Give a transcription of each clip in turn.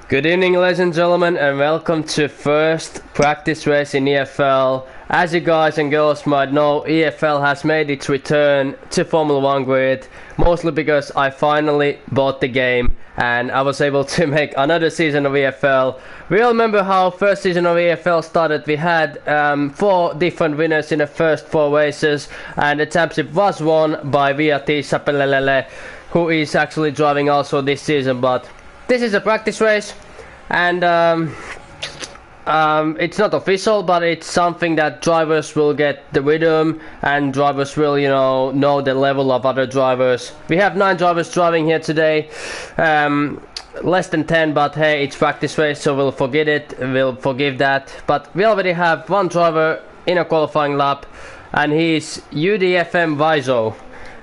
Good evening, ladies and gentlemen, and welcome to first practice race in EFL. As you guys and girls might know, EFL has made its return to Formula 1 grid, mostly because I finally bought the game and I was able to make another season of EFL. We all remember how first season of EFL started. We had 4 different winners in the first 4 races, and the championship was won by Viati Sapelelele, who is actually driving also this season, but this is a practice race, and it's not official, but it's something that drivers will get the rhythm, and drivers will, know the level of other drivers. We have 9 drivers driving here today, less than 10, but hey, it's practice race, so we'll forgive it. We'll forgive that. But we already have 1 driver in a qualifying lap, and he's UDFM Viso.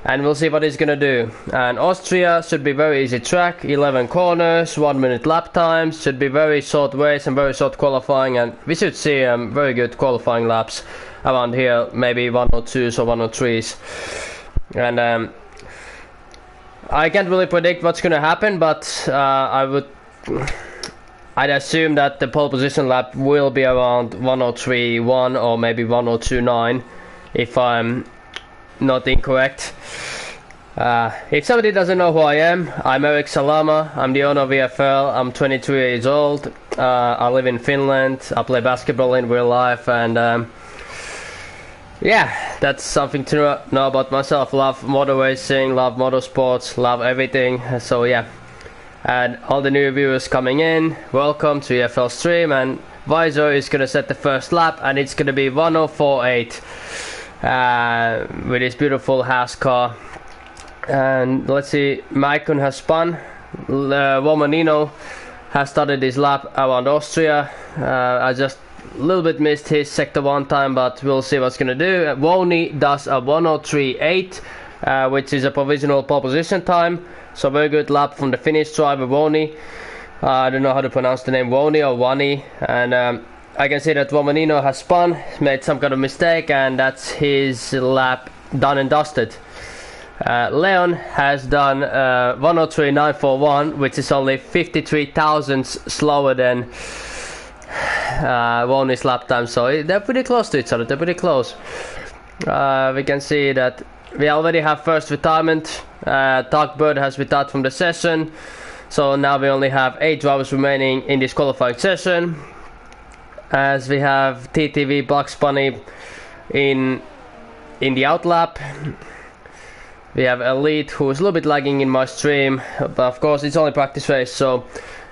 And we'll see what he's gonna do. And Austria should be very easy track, 11 corners, 1 minute lap times, should be very short race and very short qualifying, and we should see very good qualifying laps around here, maybe 102s or 103s. And I can't really predict what's gonna happen, but I'd assume that the pole position lap will be around 103.1 or maybe 102.9, if I'm not incorrect. If somebody doesn't know who I am, I'm Eric Salama. I'm the owner of EFL. I'm 22 years old. I live in Finland. I play basketball in real life, and yeah, that's something to know about myself. Love motor racing, love motorsports, love everything. So yeah, and all the new viewers coming in, welcome to EFL stream. And Viso is gonna set the first lap, and it's gonna be 104.8. With his beautiful Haas car. And let's see, Maikon has spun. Womanino has started his lap around Austria. I just a little bit missed his sector 1 time, but we'll see what's gonna do. Woni does a 103.8, which is a provisional pole position time, so very good lap from the Finnish driver Woni. I don't know how to pronounce the name, Woni or Wani, and I can see that Womanino has spun, made some kind of mistake, and that's his lap done and dusted. Leon has done 103.941, which is only 53 thousandths slower than Woni's lap time, so they're pretty close to each other, they're pretty close. We can see that we already have first retirement. Tugbird has retired from the session, so now we only have 8 drivers remaining in this qualifying session. As we have TTV Bugs Bunny in the outlap. We have Elite, who is a little bit lagging in my stream, but of course it's only practice race, so.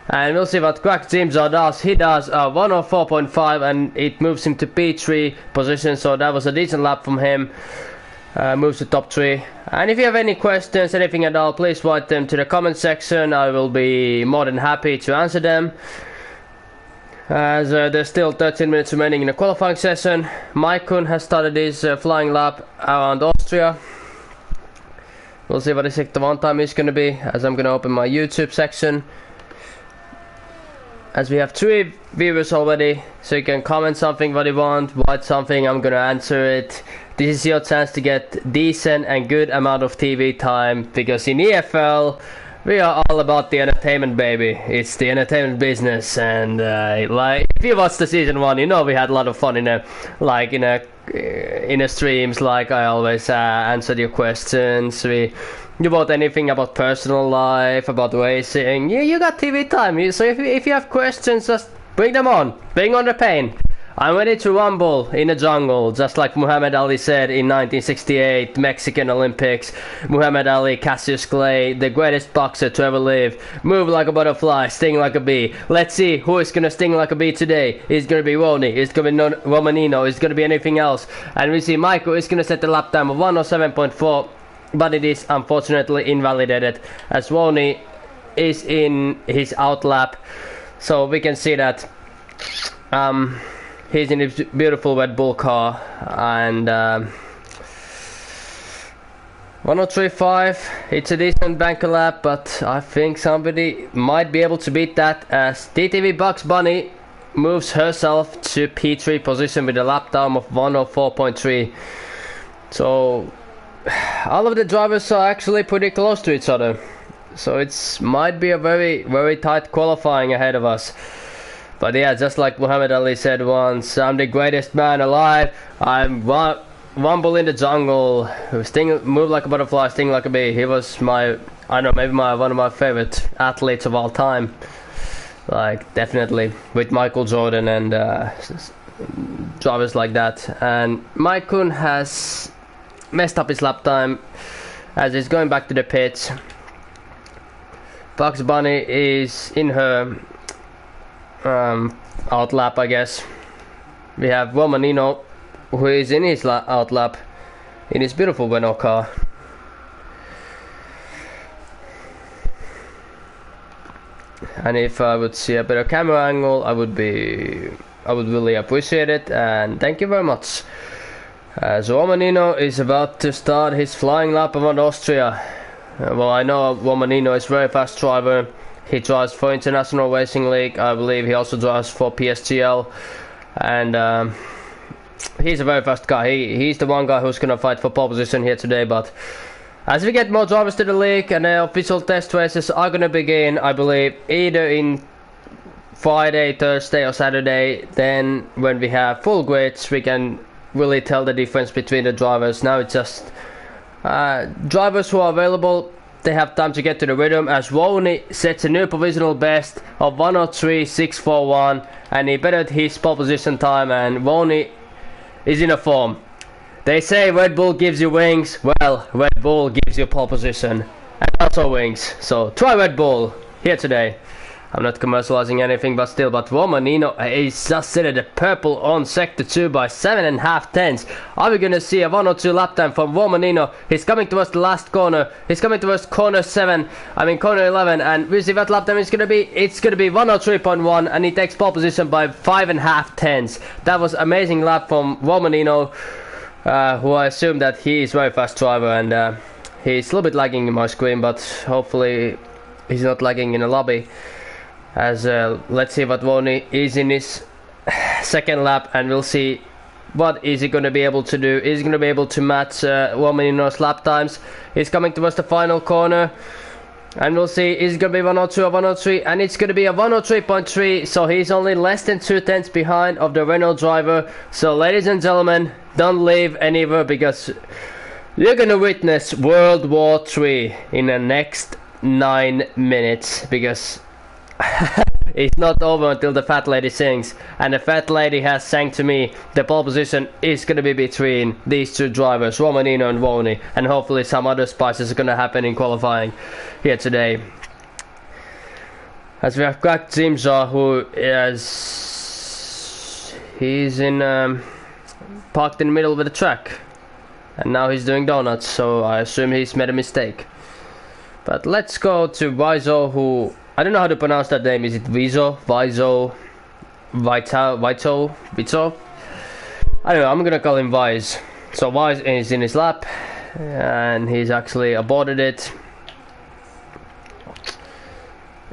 And we'll see what Crack Jimzo does. He does 104.5, and it moves him to P3 position, so that was a decent lap from him. Moves to top 3. And if you have any questions, anything at all, please write them to the comment section. I will be more than happy to answer them. As there's still 13 minutes remaining in the qualifying session. Maikon has started his flying lap around Austria. We'll see what his sector 1 time is going to be, as I'm going to open my YouTube section. As we have 3 viewers already, so you can comment something what you want, write something, I'm going to answer it. This is your chance to get decent and good amount of TV time, because in EFL we are all about the entertainment, baby. It's the entertainment business, and like if you watched the season 1, you know we had a lot of fun in a streams. Like I always answered your questions. You bought anything about personal life, about racing. You got TV time. So if you have questions, just bring them on. Bring on the pain. I'm ready to rumble in the jungle, just like Muhammad Ali said in 1968 Mexican Olympics. Muhammad Ali, Cassius Clay, the greatest boxer to ever live. Move like a butterfly, sting like a bee. Let's see who is gonna sting like a bee today. It's gonna be Woni, it's gonna be Romanino, it's gonna be anything else. And we see Michael is gonna set the lap time of 107.4, but it is unfortunately invalidated as Woni is in his out lap. So we can see that he's in his beautiful Red Bull car, and 103.5, it's a decent banker lap, but I think somebody might be able to beat that, as TTV Bugs Bunny moves herself to P3 position with a lap time of 104.3. So all of the drivers are actually pretty close to each other. So it's might be a very tight qualifying ahead of us. But yeah, just like Muhammad Ali said once, I'm the greatest man alive. I'm rumble in the jungle, move like a butterfly, sting like a bee. He was my, I don't know, maybe one of my favorite athletes of all time. Like, definitely, with Michael Jordan and drivers like that. And Mike Kuhn has messed up his lap time as he's going back to the pits. Bugs Bunny is in her out lap, I guess. We have Romanino, who is in his out lap in his beautiful Renault car. And if I would see a better camera angle, I would really appreciate it, and thank you very much. So Romanino is about to start his flying lap around Austria. Well, I know Romanino is a very fast driver. He drives for International Racing League. I believe he also drives for PSGL, and he's a very fast guy. He's the one guy who's gonna fight for pole position here today. But as we get more drivers to the league and the official test races are gonna begin, I believe either in Friday, Thursday or Saturday, then when we have full grids we can really tell the difference between the drivers. Now it's just drivers who are available, they have time to get to the rhythm, as Roney sets a new provisional best of 103.641, and he bettered his pole position time, and Roney is in a form. They say Red Bull gives you wings. Well, Red Bull gives you pole position and also wings. So try Red Bull here today. I'm not commercializing anything, but still. But Romanino is just set at the purple on sector 2 by 7.5 tenths. Are we gonna see a 102 lap time from Romanino? He's coming towards the last corner. He's coming towards corner 11, and we see what lap time is gonna be. It's gonna be 103.1, and he takes pole position by 5.5 tenths. That was amazing lap from Romanino. Who I assume that he is very fast driver, and he's a little bit lagging in my screen, but hopefully he's not lagging in the lobby. As let's see what Roney is in his second lap, and we'll see what is he going to be able to do. Is he going to be able to match Romanino's lap times? He's coming towards the final corner, and we'll see, is it going to be 102 or 103, and it's going to be a 103.3, so he's only less than 2 tenths behind of the Renault driver. So ladies and gentlemen, don't leave anywhere, because you're going to witness World War III in the next 9 minutes, because it's not over until the fat lady sings, and the fat lady has sang to me the pole position is going to be between these two drivers, Romanino and Roney, and hopefully some other spices are going to happen in qualifying here today. As we have Greg Zimza, who he's in parked in the middle of the track, and now he's doing donuts, so I assume he's made a mistake. But let's go to Vizo, who I don't know how to pronounce that name. Is it Vizo? Vito? I don't know, I'm gonna call him Vise. So Vise is in his lap, and he's actually aborted it.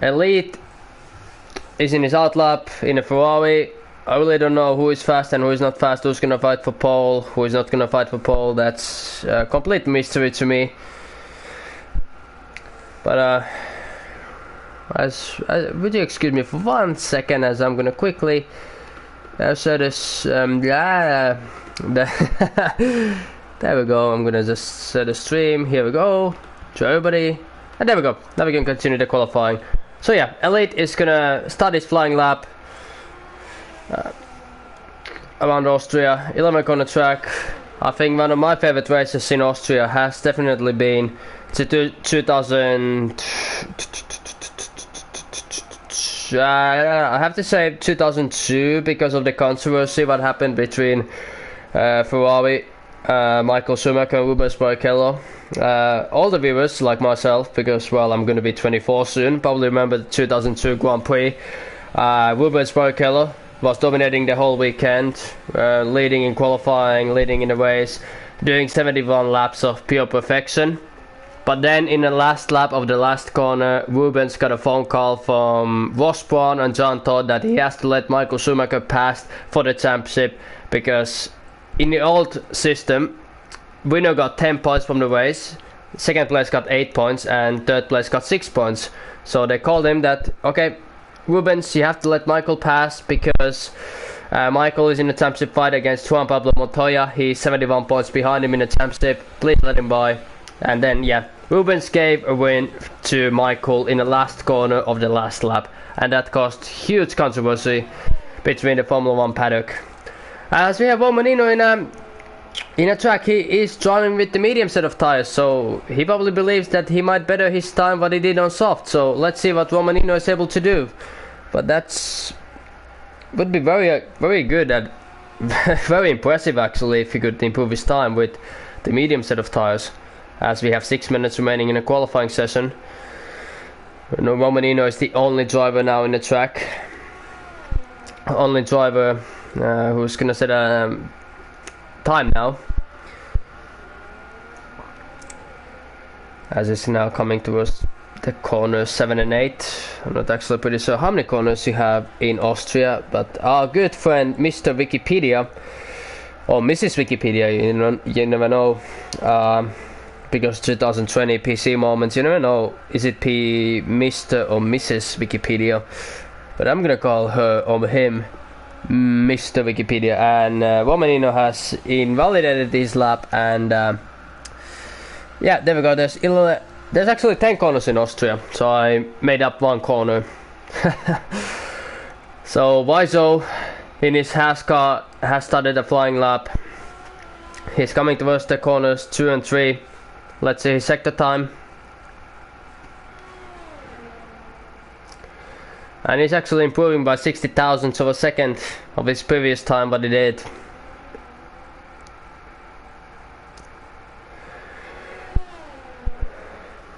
Elite is in his out lap in a Ferrari. I really don't know who is fast and who is not fast, who's gonna fight for pole, who is not gonna fight for pole. That's a complete mystery to me. But would you excuse me for 1 second, as I'm gonna quickly show this. There we go. I'm gonna just set the stream. Here we go to everybody, and there we go. Now we can continue the qualifying. So yeah, Elite is gonna start his flying lap around Austria, 11 corner track. I think one of my favorite races in Austria has definitely been 2000. I have to say 2002, because of the controversy what happened between Ferrari, Michael Schumacher and Rubens Barrichello. All the viewers like myself, because well, I'm going to be 24 soon, probably remember the 2002 Grand Prix. Rubens Barrichello was dominating the whole weekend, leading in qualifying, leading in the race, doing 71 laps of pure perfection. But then in the last lap of the last corner, Rubens got a phone call from Ross Brawn and John Todd that he has to let Michael Schumacher pass for the championship, because in the old system, winner got 10 points from the race, second place got 8 points and third place got 6 points. So they called him that, okay, Rubens, you have to let Michael pass because Michael is in the championship fight against Juan Pablo Montoya. He's 71 points behind him in the championship. Please let him by. And then, yeah, Rubens gave a win to Michael in the last corner of the last lap. And that caused huge controversy between the Formula 1 paddock. As we have Romanino in a track, he is driving with the medium set of tires, so he probably believes that he might better his time what he did on soft. So let's see what Romanino is able to do. But would be very good and very impressive actually if he could improve his time with the medium set of tires. As we have 6 minutes remaining in a qualifying session. No, Romanino is the only driver now in the track. Only driver who's gonna set a time now. As it's now coming towards the corners 7 and 8. I'm not actually pretty sure how many corners you have in Austria, but our good friend Mr. Wikipedia, or Mrs. Wikipedia, you never know, because 2020 PC moments, you never know, is it Mr. or Mrs. Wikipedia, but I'm gonna call her or him Mr. Wikipedia. And Romanino has invalidated his lap, and yeah, there we go. There's actually 10 corners in Austria, so I made up one corner. So Vaiso in his Haas car has started a flying lap. He's coming towards the corners 2 and 3. Let's see his sector time. And he's actually improving by 60 thousandths of a second of his previous time, what he did.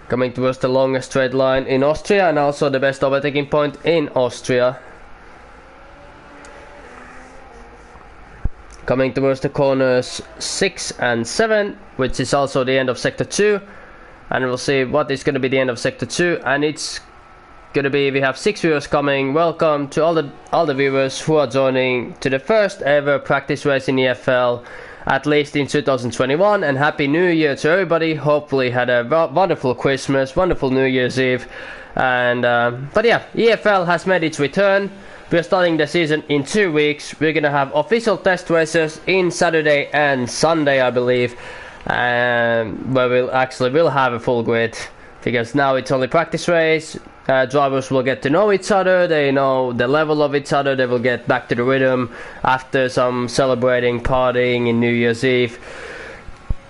Coming towards the longest straight line in Austria and also the best overtaking point in Austria. Coming towards the corners 6 and 7, which is also the end of sector 2. And we'll see what is going to be the end of sector 2. And it's going to be, we have 6 viewers coming. Welcome to all the viewers who are joining to the first ever practice race in EFL, at least in 2021, and Happy New Year to everybody. Hopefully had a wonderful Christmas, wonderful New Year's Eve. And but yeah, EFL has made its return. We're starting the season in 2 weeks. We're gonna have official test races in Saturday and Sunday, I believe, where we'll have a full grid, because now it's only practice race. Drivers will get to know each other, they know the level of each other, they will get back to the rhythm after some celebrating, partying in New Year's Eve.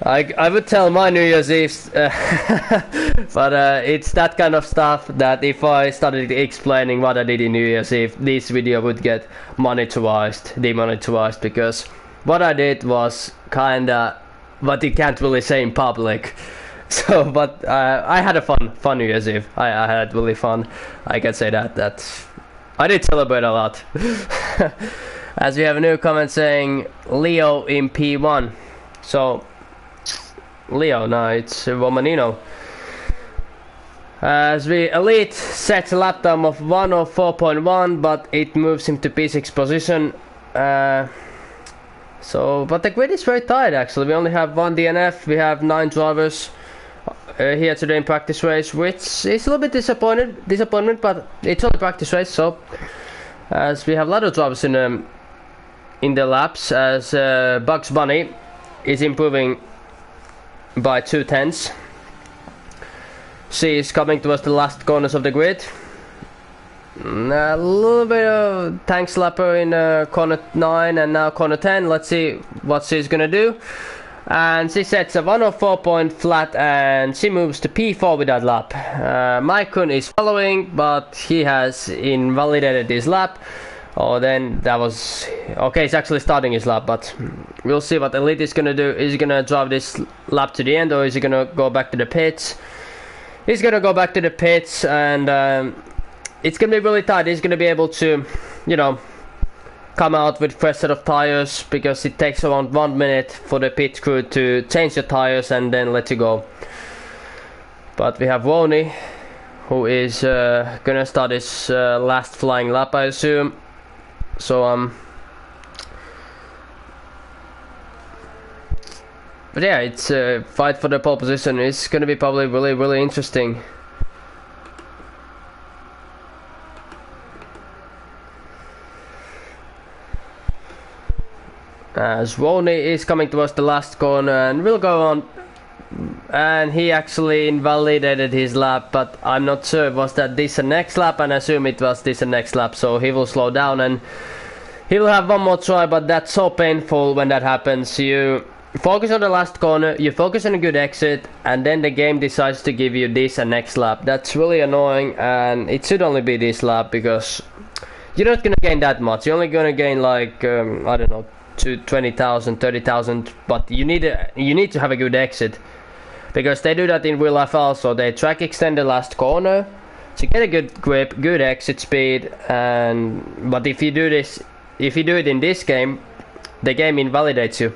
I would tell my New Year's Eve, but it's that kind of stuff that if I started explaining what I did in New Year's Eve, this video would get demonetized, because what I did was kinda what you can't really say in public. So, but I had a fun New Year's Eve. I had really fun. I can say that I did celebrate a lot. As we have a new comment saying Leo in P1. So Leo, no, it's Romanino. As Elite sets a lap time of 104.1, but it moves him to P6 position. So, but the grid is very tight actually. We only have 1 DNF. We have 9 drivers here today in practice race, which is a little bit disappointment, but it's only practice race. So, as we have a lot of drivers in the laps, as Bugs Bunny is improving by 2/10. She is coming towards the last corners of the grid. A little bit of tank slapper in corner 9 and now corner 10. Let's see what she's gonna do. And she sets a 104 point flat and she moves to P4 with that lap. Maikun is following, but he has invalidated his lap. Oh, then that was okay. He's actually starting his lap, but we'll see what Elite is gonna do. Is he gonna drive this lap to the end, or is he gonna go back to the pits? He's gonna go back to the pits, and it's gonna be really tight. He's gonna be able to, you know, come out with fresh set of tires, because it takes around 1 minute for the pit crew to change the tires and then let you go. But we have Woni, who is gonna start his last flying lap, I assume. So But yeah, it's a fight for the pole position. It's gonna be probably really interesting. As Ronnie is coming towards the last corner and will go on, and he actually invalidated his lap, but I'm not sure was that this the next lap, and I assume it was this the next lap, so he will slow down and he will have one more try, but that's so painful when that happens. You focus on the last corner, you focus on a good exit, and then the game decides to give you this and next lap. That's really annoying, and it should only be this lap because you're not gonna gain that much. You're only gonna gain like I don't know, 20,000, 30,000, but you need to have a good exit because they do that in real life also. They track extend the last corner to get a good grip, good exit speed, but if you do it in this game, the game invalidates you.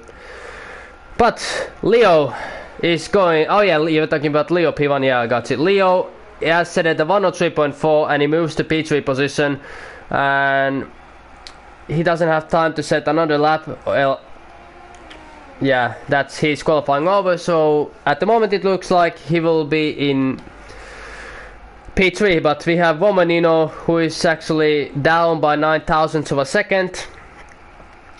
But Leo is going. Oh yeah, you're talking about Leo P1. Yeah, I got it. Leo has set at the 103.4 and he moves to P3 position, and he doesn't have time to set another lap. Well, yeah, that's his qualifying over. So at the moment it looks like he will be in P3, but we have Womanino who is actually down by 9 thousandths of a second.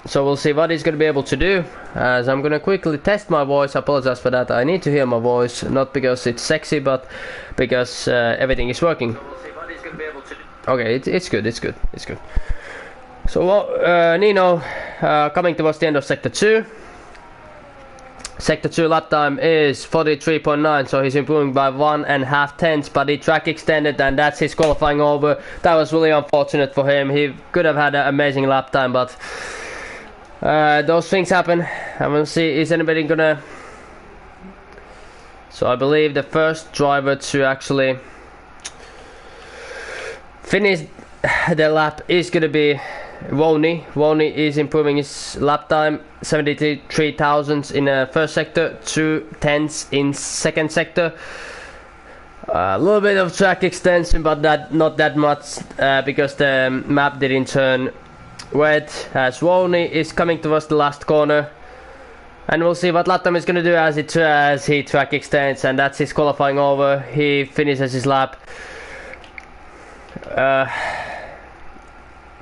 So we'll see what he's going to be able to do. As I'm going to quickly test my voice. I apologize for that. I need to hear my voice, not because it's sexy, but because everything is working. So we'll see what he's going to be able to do. Okay, it's good. So Nino coming towards the end of Sector 2. Sector 2 lap time is 43.9, so he's improving by 1.5 tenths, but he track extended and that's his qualifying over. That was really unfortunate for him. He could have had an amazing lap time, but those things happen. I'm gonna see, is anybody gonna... So I believe the first driver to actually finish the lap is gonna be Woni. Woni is improving his lap time 73 thousandths in first sector, 2 tenths in second sector. A little bit of track extension, but not that much because the map didn't turn red. As Woni is coming towards the last corner, and we'll see what lap time is going to do as he track extends, and that's his qualifying over. He finishes his lap.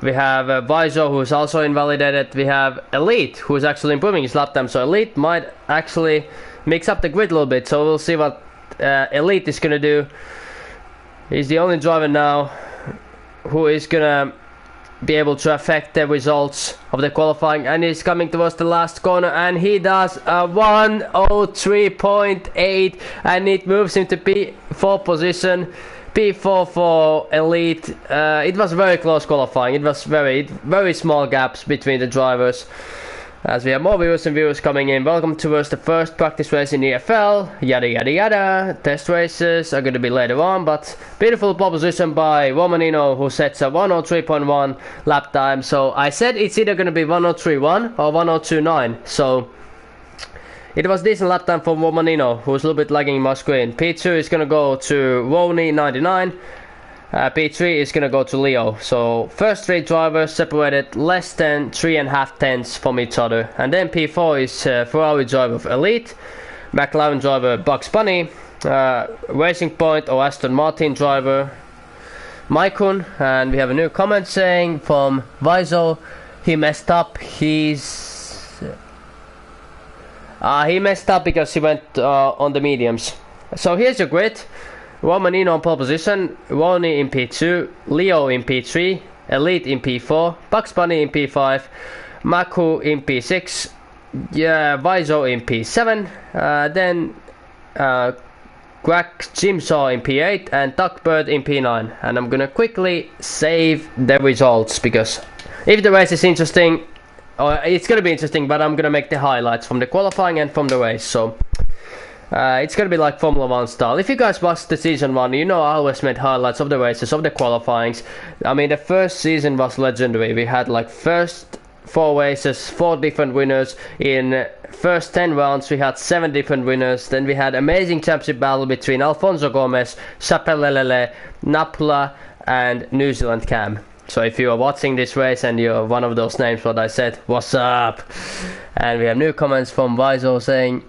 We have Vaizo, who's also invalidated. We have Elite, who's actually improving his lap time. So Elite might actually mix up the grid a little bit. So we'll see what Elite is going to do. He's the only driver now who is going to be able to affect the results of the qualifying. And he's coming towards the last corner. And he does a 103.8. And it moves him to P4 position. P4 for Elite. It was very close qualifying. It was very small gaps between the drivers. As we have more viewers and viewers coming in. Welcome towards the first practice race in EFL. Yada yada yada. Test races are going to be later on, but beautiful pole position by Womanino, who sets a 103.1 lap time. So I said it's either going to be 103.1 or 102.9. So it was decent lap time for Womanino, who's a little bit lagging my screen. P2 is going to go to Woni 99. P3 is going to go to Leo. So first three drivers separated less than 3.5 tenths from each other. And then P4 is Ferrari driver Elite, McLaren driver Bugs Bunny, Racing Point or Aston Martin driver Maikun. And we have a new comment saying from Vaizo, he messed up. He messed up because he went on the mediums. So here's your grid. Womanino on pole position, Woni in P2, Leo in P3, Elite in P4, Bugs Bunny in P5, Maku in P6, Vaizo in P7, then Quack Jimsaw in P8 and Duckbird in P9. And I'm gonna quickly save the results because if the race is interesting, it's gonna be interesting, but I'm gonna make the highlights from the qualifying and from the race. So it's gonna be like Formula 1 style. If you guys watched the season 1, you know I always made highlights of the races, of the qualifyings. I mean, the first season was legendary. We had like first 4 races, 4 different winners. In first 10 rounds we had 7 different winners. Then we had amazing championship battle between Alfonso Gomez, Chapelelele, Napula and New Zealand Cam. So if you are watching this race and you're one of those names what I said, what's up? And we have new comments from Vaizo saying,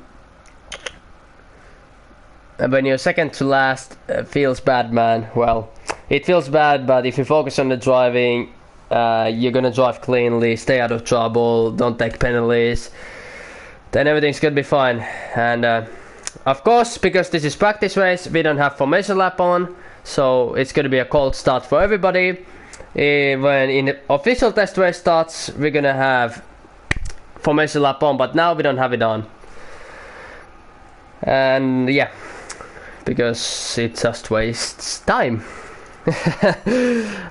when you're second to last, feels bad, man. Well, it feels bad, but if you focus on the driving, you're gonna drive cleanly, stay out of trouble, don't take penalties, then everything's gonna be fine. And of course, because this is practice race, we don't have formation lap on, so it's gonna be a cold start for everybody. When in the official test race starts, we're gonna have formation lap on, but now we don't have it on. And yeah, because it just wastes time.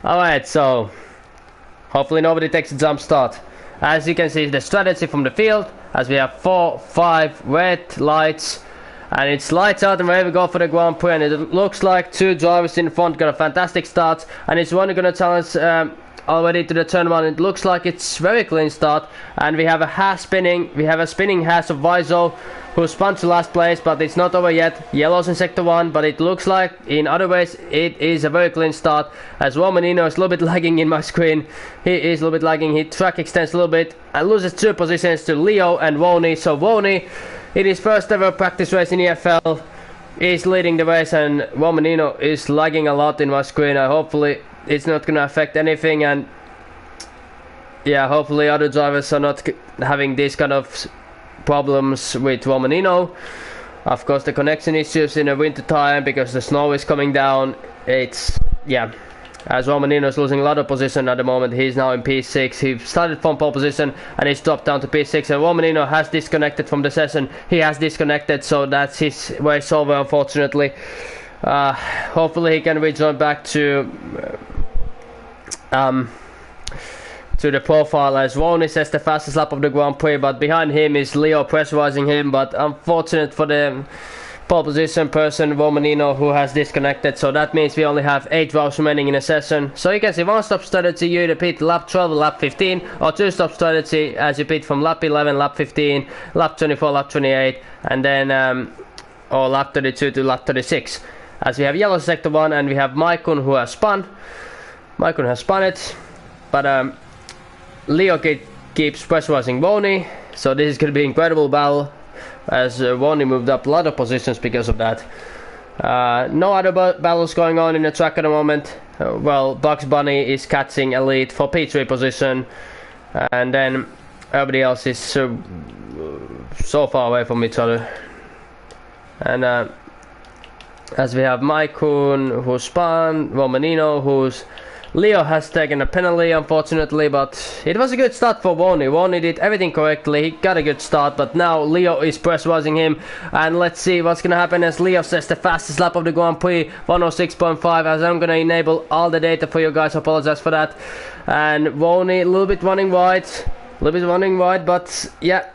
Alright, so hopefully nobody takes a jump start. As you can see, the strategy from the field, as we have 4, 5 red lights, and it's lights out and we're able to go for the Grand Prix, and it looks like 2 drivers in front got a fantastic start, and it's one going to challenge already to the turn 1. It looks like it's very clean start, and we have a hash spinning. We have a spinning hash of Vizo, who spun to last place, but it's not over yet. Yellow's in sector 1, but it looks like in other ways it is a very clean start, as Romanino is a little bit lagging in my screen. He is a little bit lagging. His track extends a little bit and loses 2 positions to Leo and Woni. So Woni, in his first ever practice race in EFL, is leading the race, and Romanino is lagging a lot in my screen. Hopefully it's not gonna affect anything, and yeah, hopefully other drivers are not having these kind of problems with Romanino. Of course, the connection issues in the winter time because the snow is coming down. It's, yeah, as Romanino is losing a lot of position at the moment. He's now in P6. He started from pole position and he's dropped down to P6, and Romanino has disconnected from the session. He has disconnected, so that's his race over, unfortunately. Hopefully he can rejoin back to the profile, as Woni says the fastest lap of the Grand Prix, but behind him is Leo pressurizing him. But unfortunate for the pole position person, Romanino, who has disconnected, so that means we only have 8 rounds remaining in a session. So you can see 1-stop strategy, you either pit lap 12 or lap 15, or 2-stop strategy as you pit from lap 11, lap 15, lap 24, lap 28, and then or lap 32 to lap 36. As we have yellow sector 1, and we have Maikon, who has spun. Maikon has spun it, but Leo keeps pressurizing Woni, so this is going to be incredible battle, as Woni moved up a lot of positions because of that. No other battles going on in the track at the moment. Well, Bugs Bunny is catching a lead for P3 position, and then everybody else is so far away from each other. And as we have Maikon, who spun, Romanino, who's Leo has taken a penalty, unfortunately, but it was a good start for Woni. Woni did everything correctly. He got a good start, but now Leo is pressurizing him. And let's see what's going to happen, as Leo says the fastest lap of the Grand Prix, 106.5, as I'm going to enable all the data for you guys. I apologize for that. And Woni a little bit running wide. But yeah,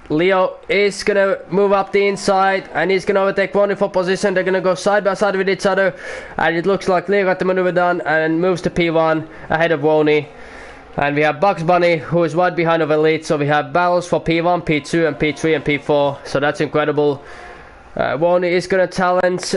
Leo is going to move up the inside, and he's going to overtake Woni for position. They're going to go side by side with each other, and it looks like Leo got the maneuver done and moves to P1 ahead of Woni. And we have Bugs Bunny, who is right behind of Elite, so we have battles for P1, P2, and P3 and P4, so that's incredible. Woni is going to challenge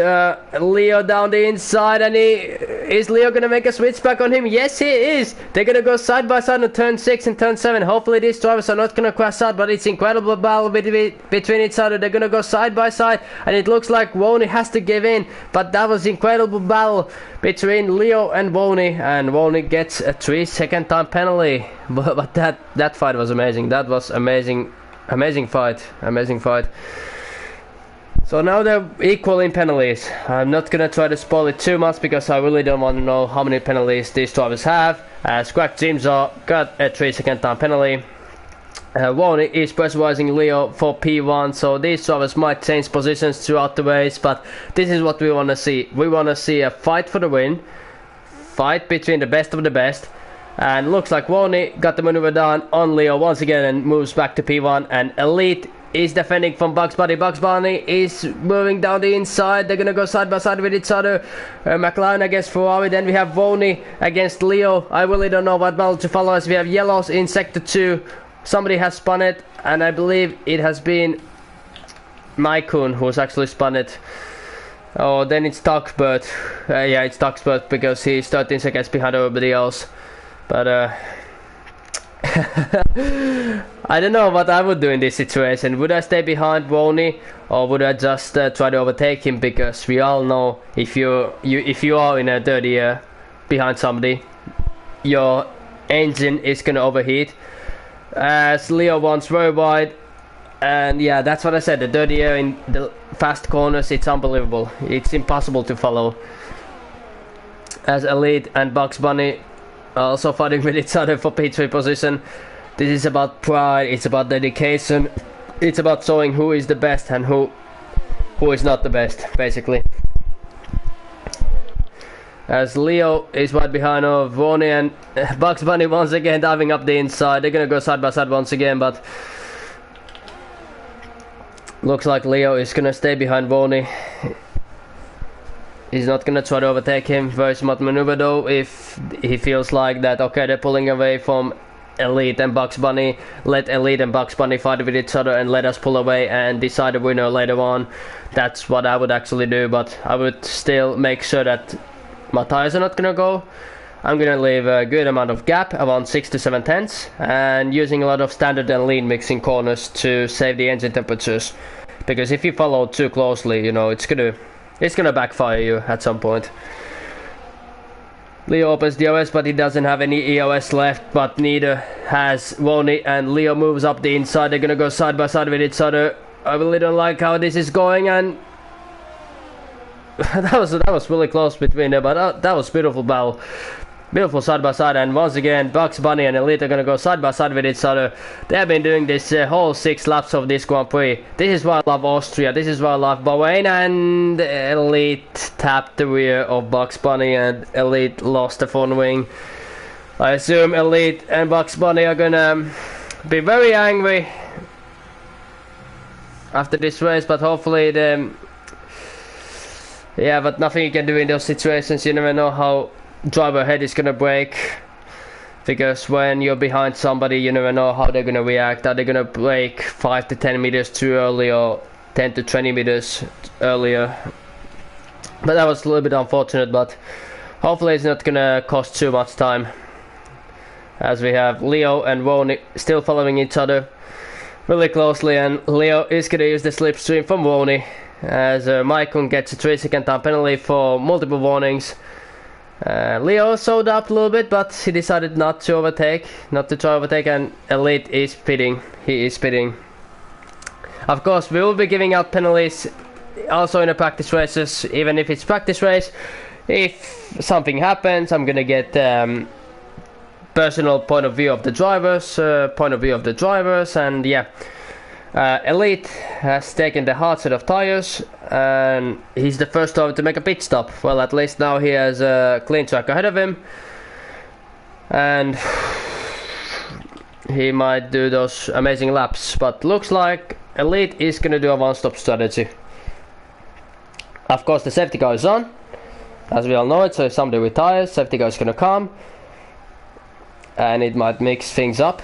Leo down the inside, and is Leo going to make a switch back on him? Yes, he is. They're going to go side by side on turn 6 and turn 7. Hopefully these drivers are not going to crash out, but it's incredible battle between each other. They're going to go side by side, and it looks like Woni has to give in, but that was incredible battle between Leo and Woni gets a 3-second time penalty. But that fight was amazing. That was amazing fight. So now they're equal in penalties. I'm not gonna try to spoil it too much because I really don't want to know how many penalties these drivers have. Scratch Jimzo got a 3-second time penalty. Woni is pressurizing Leo for P1, so these drivers might change positions throughout the race, but this is what we want to see. We want to see a fight for the win, fight between the best of the best, and looks like Woni got the maneuver done on Leo once again and moves back to P1, and Elite is defending from Bugs Bunny. Bugs Bunny is moving down the inside. They're gonna go side by side with each other. McLaren against Ferrari. Then we have Woni against Leo. I really don't know what battle to follow, as we have yellows in sector 2. Somebody has spun it, and I believe it has been Maikon who's actually spun it. Oh, then it's Tuxbird. Yeah, it's Tuxbird because he's 13 seconds behind everybody else. But I don't know what I would do in this situation. Would I stay behind Woni, or would I just try to overtake him? Because we all know if you are in a dirty air behind somebody, your engine is gonna overheat. As Leo wants very wide, and yeah, that's what I said. The dirty air in the fast corners, it's unbelievable. It's impossible to follow. As Elite and Bugs Bunny are also fighting with each other for P3 position. This is about pride, it's about dedication, it's about showing who is the best and who is not the best, basically. As Leo is right behind of Woni and Bugs Bunny once again diving up the inside. They're gonna go side by side once again, but looks like Leo is gonna stay behind Woni. He's not gonna try to overtake him. Very smart maneuver though, if he feels like that, okay, they're pulling away from Elite and Bugs Bunny. Let Elite and Bugs Bunny fight with each other and let us pull away and decide the winner later on. That's what I would actually do, but I would still make sure that my tires are not gonna go. I'm gonna leave a good amount of gap, around 6 to 7 tenths, and using a lot of standard and lean mixing corners to save the engine temperatures. Because if you follow too closely, you know, it's gonna backfire you at some point. Leo opens the OS, but he doesn't have any EOS left, but neither has Woni, and Leo moves up the inside. They're gonna go side by side with each other. I really don't like how this is going, and that was really close between them, but that was beautiful battle. Beautiful side by side, and once again Bugs Bunny and Elite are gonna go side by side with each other. They have been doing this whole 6 laps of this Grand Prix. This is why I love Austria, this is why I love Bahrain, and Elite tapped the rear of Bugs Bunny and Elite lost the front wing. I assume Elite and Bugs Bunny are gonna be very angry after this race, but hopefully yeah, but nothing you can do in those situations. You never know how driver head is gonna break, because when you're behind somebody, you never know how they're gonna react. Are they gonna brake 5 to 10 meters too early, or 10 to 20 meters earlier? But that was a little bit unfortunate, but hopefully it's not gonna cost too much time, as we have Leo and Woni still following each other really closely, and Leo is gonna use the slipstream from Woni, as Maikon gets a 3-second time penalty for multiple warnings. Leo slowed up a little bit, but he decided not to try to overtake, and Elite is pitting. He is pitting. Of course, we will be giving out penalties also in the practice races, even if it's practice race. If something happens, I'm gonna get personal point of view of the drivers, and yeah. Elite has taken the hard set of tires, and he's the first driver to make a pit stop. Well, at least now he has a clean track ahead of him, and he might do those amazing laps. But looks like Elite is gonna do a one-stop strategy. Of course, the safety car is on, as we all know it, so if somebody retires, safety car is gonna come, and it might mix things up.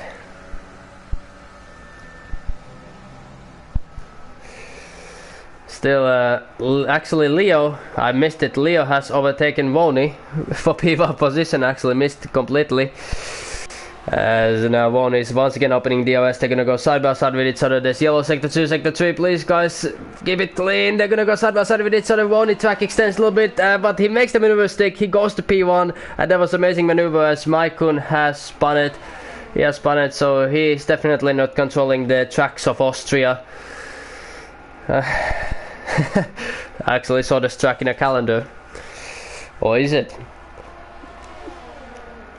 Still, actually Leo, I missed it, Leo has overtaken Woni for P1 position, actually missed completely. As now Woni is once again opening the OS, they're gonna go side by side with each other. There's yellow sector 2, sector 3, please guys, keep it clean. They're gonna go side by side with each other. Woni track extends a little bit, but he makes the maneuver stick, he goes to P1, and that was amazing maneuver as Maikon has spun it. He has spun it, so he is definitely not controlling the tracks of Austria. I actually saw this track in a calendar. Or is it?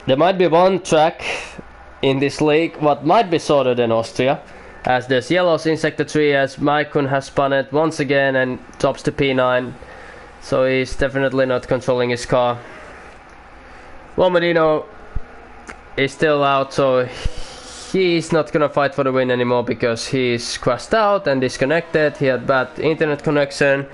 There might be one track in this league what might be shorter than Austria, as there's yellows in sector 3, as Maikon has spun it once again and drops to P9, so he's definitely not controlling his car. Lomardino is still out, so he's not gonna fight for the win anymore because he's crashed out and disconnected. He had bad internet connection.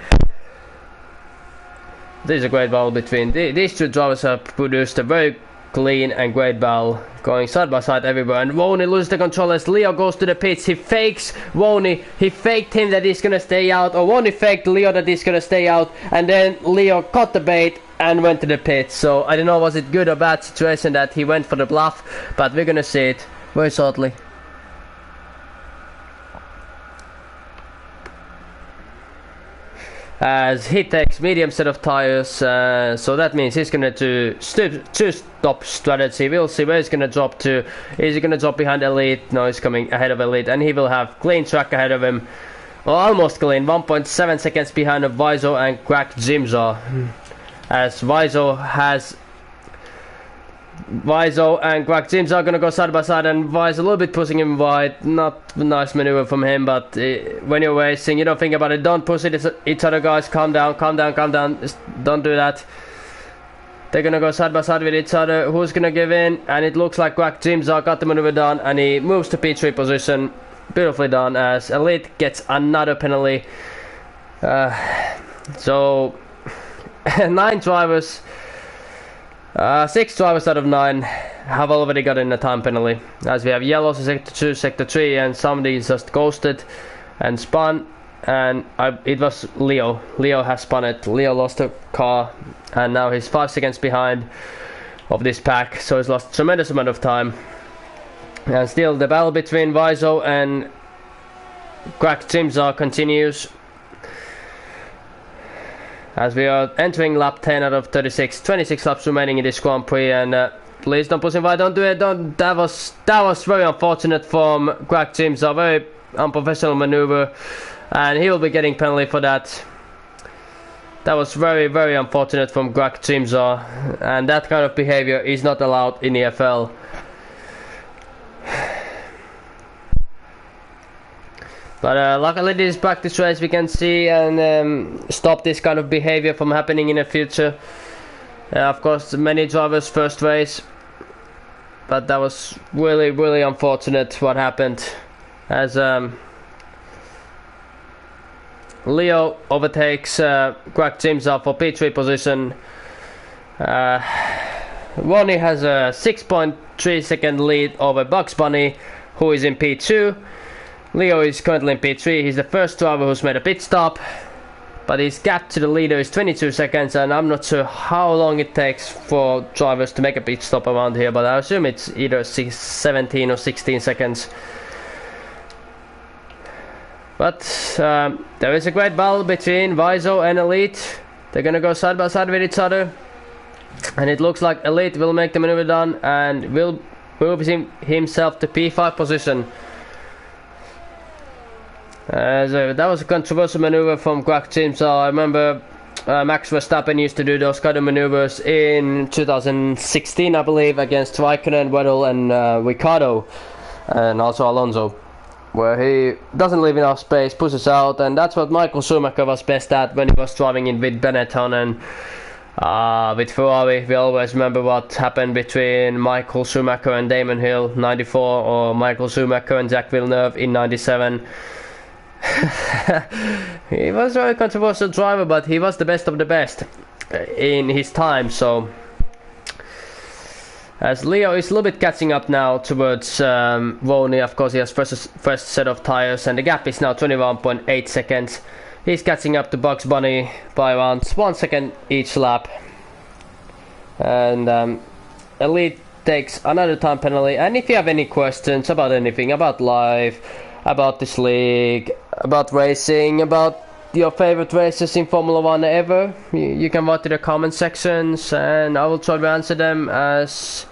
There's a great battle between these two drivers. Have produced a very clean and great battle, going side by side everywhere, and Woni loses the control as Leo goes to the pits. He fakes Woni, he faked him that he's gonna stay out, or Woni faked Leo that he's gonna stay out, and then Leo caught the bait and went to the pits. So I don't know, was it good or bad situation that he went for the bluff, but we're gonna see it. very shortly. As he takes medium set of tires, so that means he's gonna do two-stop strategy. We'll see where he's gonna drop to. Is he gonna drop behind Elite? No, he's coming ahead of Elite, and he will have clean track ahead of him. Well, almost clean, 1.7 seconds behind of Viso and Crack Jimza. As Viso and Crack Jimza are gonna go side by side, and Viso a little bit pushing him wide. Not a nice maneuver from him, but when you're racing, you don't think about it. Don't push each other, guys. Calm down, calm down, calm down. Just don't do that. They're gonna go side by side with each other. Who's gonna give in? And it looks like Crack Jimza got the maneuver done, and he moves to P3 position. Beautifully done, as Elite gets another penalty. So 9 drivers, 6 drivers out of 9 have already gotten a time penalty. As we have yellows in sector 2, sector 3, and somebody just ghosted and spun, and it was Leo. Leo has spun it. Leo lost a car, and now he's 5 seconds behind of this pack, so he's lost a tremendous amount of time. And still the battle between Viso and Crack Jimza continues, as we are entering lap 10 out of 36, 26 laps remaining in this Grand Prix. And please don't push him wide, don't do it, don't. That was very unfortunate from Crack Jimza, very unprofessional maneuver, and he will be getting penalty for that. That was very unfortunate from Crack Jimza, and that kind of behavior is not allowed in EFL. But luckily this practice race we can see and stop this kind of behavior from happening in the future. Of course, many drivers first race, but that was really unfortunate what happened, as Leo overtakes Crack Jimza for P3 position. Ronnie has a 6.3 second lead over Bugs Bunny, who is in P2. Leo is currently in P3. He's the first driver who's made a pit stop, but his gap to the leader is 22 seconds, and I'm not sure how long it takes for drivers to make a pit stop around here, but I assume it's either 17 or 16 seconds. But there is a great battle between Viso and Elite. They're gonna go side by side with each other, and it looks like Elite will make the maneuver done and will move himself to P5 position. So that was a controversial maneuver from Crack Jimza. I remember Max Verstappen used to do those kind of maneuvers in 2016, I believe, against Raikkonen, Vettel, and Ricciardo, and also Alonso, where he doesn't leave enough space, pushes out, and that's what Michael Schumacher was best at when he was driving in with Benetton and with Ferrari. We always remember what happened between Michael Schumacher and Damon Hill 94, or Michael Schumacher and Jacques Villeneuve in 97. He was a very controversial driver, but he was the best of the best in his time. So as Leo is a little bit catching up now towards Ronnie, of course he has first set of tires, and the gap is now 21.8 seconds. He's catching up to Bugs Bunny by around 1 second each lap, and Elite takes another time penalty. And if you have any questions about anything, about life, about this league, about racing, about your favorite races in Formula 1 ever, you can write to the comment sections, and I will try to answer them as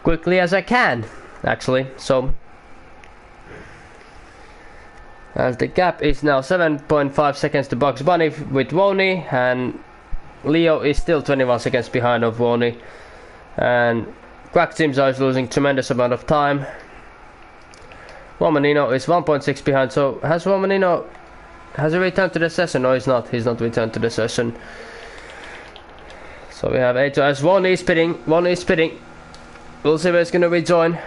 quickly as I can, actually. So as the gap is now 7.5 seconds to Bugs Bunny with Ronnie, and Leo is still 21 seconds behind of Ronnie, and Crack Jimza is losing tremendous amount of time. Romanino is 1.6 behind. So has he returned to the session? No, he's not. He's not returned to the session. So we have 8 as Ronnie is spitting. Ronnie is spitting. We'll see where he's gonna rejoin.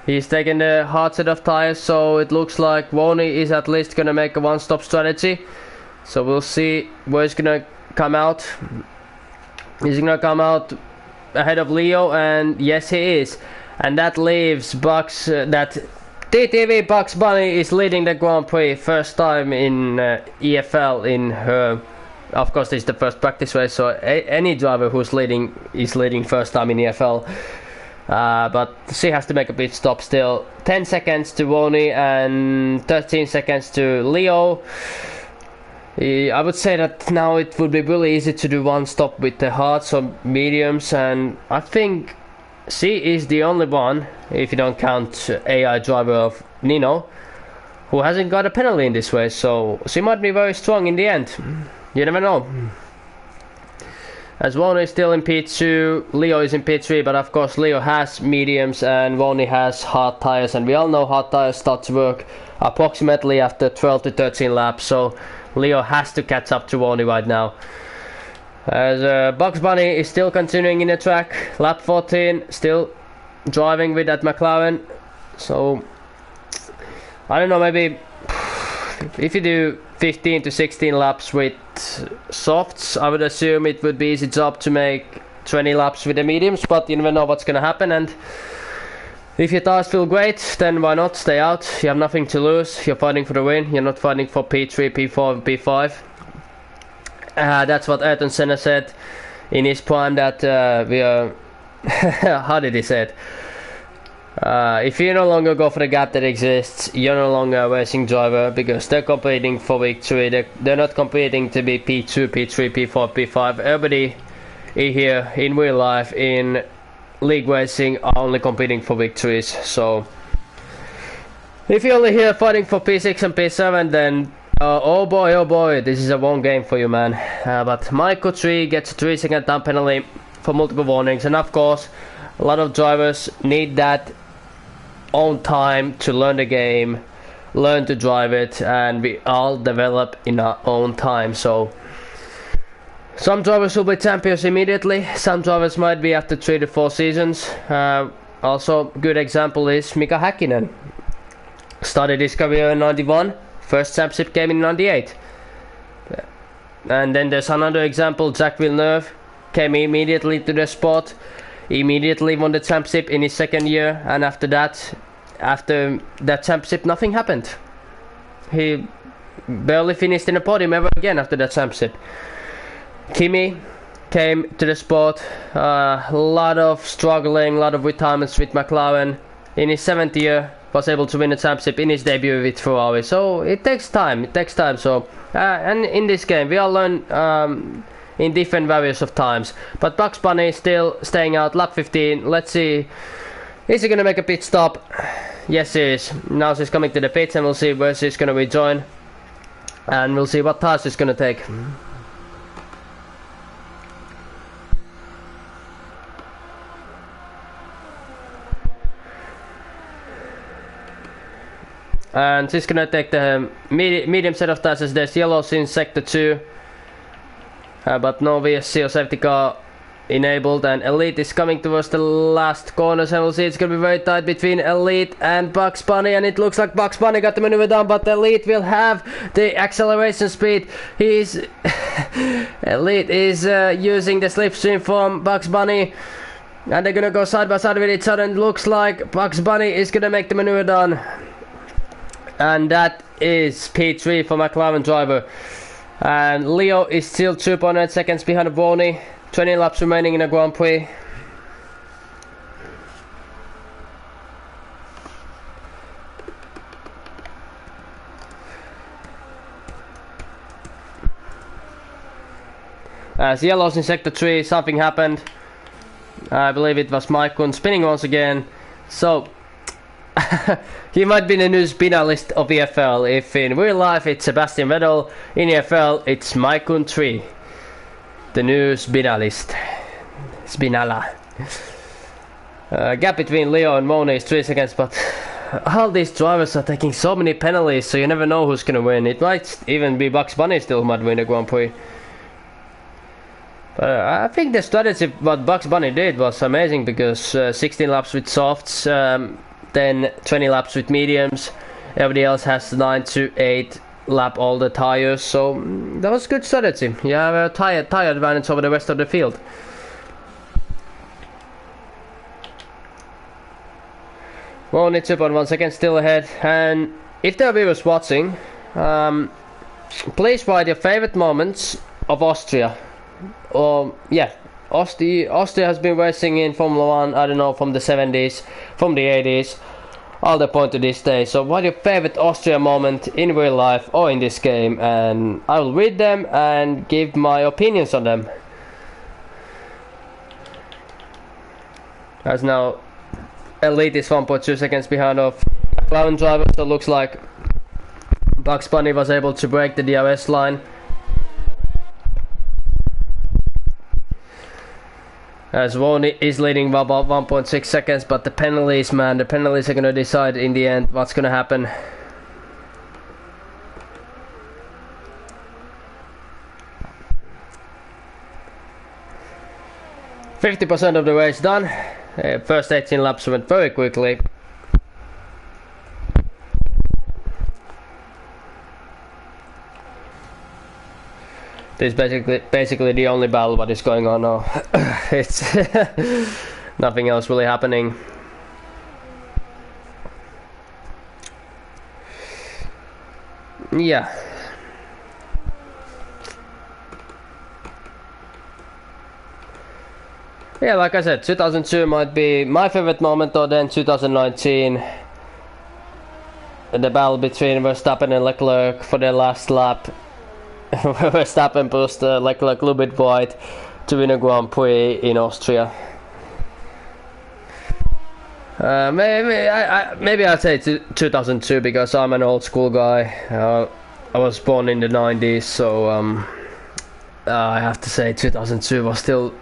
He's taking the hard set of tires, so it looks like Ronnie is at least gonna make a one-stop strategy. So we'll see where he's gonna come out. He's gonna come out ahead of Leo, and yes he is, and that leaves that TTV Bugs Bunny is leading the Grand Prix, first time in EFL in her of course, this is the first practice race, so any driver who's leading is leading first time in EFL. But she has to make a pit stop still. 10 seconds to Woni and 13 seconds to Leo. I would say that now it would be really easy to do one stop with the hards or mediums, and I think she is the only one, if you don't count AI driver of Nino, who hasn't got a penalty in this race, so she might be very strong in the end. You never know. As Woni is still in P2, Leo is in P3, but of course Leo has mediums and Woni has hard tires, and we all know hard tires start to work approximately after 12 to 13 laps, so Leo has to catch up to Woni right now. As Bugs Bunny is still continuing in the track, lap 14, still driving with that McLaren, so I don't know, maybe if you do 15 to 16 laps with softs, I would assume it would be easy job to make 20 laps with the mediums, but you never know what's gonna happen, and if your tires feel great, then why not stay out? You have nothing to lose, you're fighting for the win, you're not fighting for P3, P4, P5. That's what Ayrton Senna said in his prime, that we are... how did he say it? If you no longer go for the gap that exists, you're no longer a racing driver, because they're competing for victory. They're not competing to be P2, P3, P4, P5. Everybody here in real life, in league racing, are only competing for victories. So if you're only here fighting for P6 and P7, then oh boy, this is a wrong game for you, man. But Michael 3 gets a 3-second time penalty for multiple warnings, and of course a lot of drivers need that own time to learn the game, learn to drive it, and we all develop in our own time. So some drivers will be champions immediately, some drivers might be after 3 to 4 seasons. Also good example is Mika Häkkinen. Started his career in 91, first championship came in 98. And then there's another example, Jacques Villeneuve came immediately to the sport, immediately won the championship in his second year, and after that championship nothing happened. He barely finished in the podium ever again after that championship. Kimi came to the sport, a lot of struggling, a lot of retirements with McLaren. In his 7th year was able to win the championship in his debut with Ferrari. So it takes time, So and in this game we all learn in different various of times. But Bugs Bunny is still staying out, lap 15. Let's see, is he gonna make a pit stop? Yes, he is. Now she's coming to the pits, and we'll see where she's gonna rejoin, and we'll see what tires she's gonna take. And she's gonna take the medium set of tires, as there's yellows in sector 2. But no VSC or safety car enabled, and Elite is coming towards the last corners, and we'll see it's gonna be very tight between Elite and Bugs Bunny, and it looks like Bugs Bunny got the maneuver done, but Elite will have the acceleration speed. Elite is using the slipstream from Bugs Bunny, and they're gonna go side by side with each other, and it looks like Bugs Bunny is gonna make the maneuver done. And that is P3 for McLaren driver. And Leo is still 2.9 seconds behind Woni. 20 laps remaining in the Grand Prix. As yellows in sector 3, something happened. I believe it was Maikon spinning once again. So he might be the new spinalist of EFL. If in real life it's Sebastian Vettel, in EFL it's Maikon 3, the new spinalist. Spinala. Gap between Leo and Woni is 3 seconds, but all these drivers are taking so many penalties, so you never know who's gonna win. It might even be Bugs Bunny still who might win the Grand Prix. But I think the strategy what Bugs Bunny did was amazing, because 16 laps with softs, then 20 laps with mediums. Everybody else has 9 to 8 lap all the tires, so that was good strategy. You have a tire advantage over the rest of the field. Woni 2.1 seconds still ahead, and if there are viewers watching, please write your favorite moments of Austria. Yeah, Austria has been racing in Formula 1, I don't know, from the 70s, from the 80s, all the point to this day. So what your favorite Austria moment in real life or in this game? And I will read them and give my opinions on them. As now Elite is 1.2 seconds behind of Clown driver, so it looks like Bugs Bunny was able to break the DRS line. As Ron is leading by about 1.6 seconds, but the penalties, man, the penalties are going to decide in the end what's going to happen. %50 of the race done. First 18 laps went very quickly. This is basically the only battle what is going on now. It's nothing else really happening. Yeah. Yeah, like I said, 2002 might be my favorite moment, or then 2019. The battle between Verstappen and Leclerc for their last lap. Verstappen pushed Leclerc a little bit wide to win a Grand Prix in Austria. Maybe I'd say 2002 because I'm an old school guy. I was born in the 90s, so I have to say 2002 was still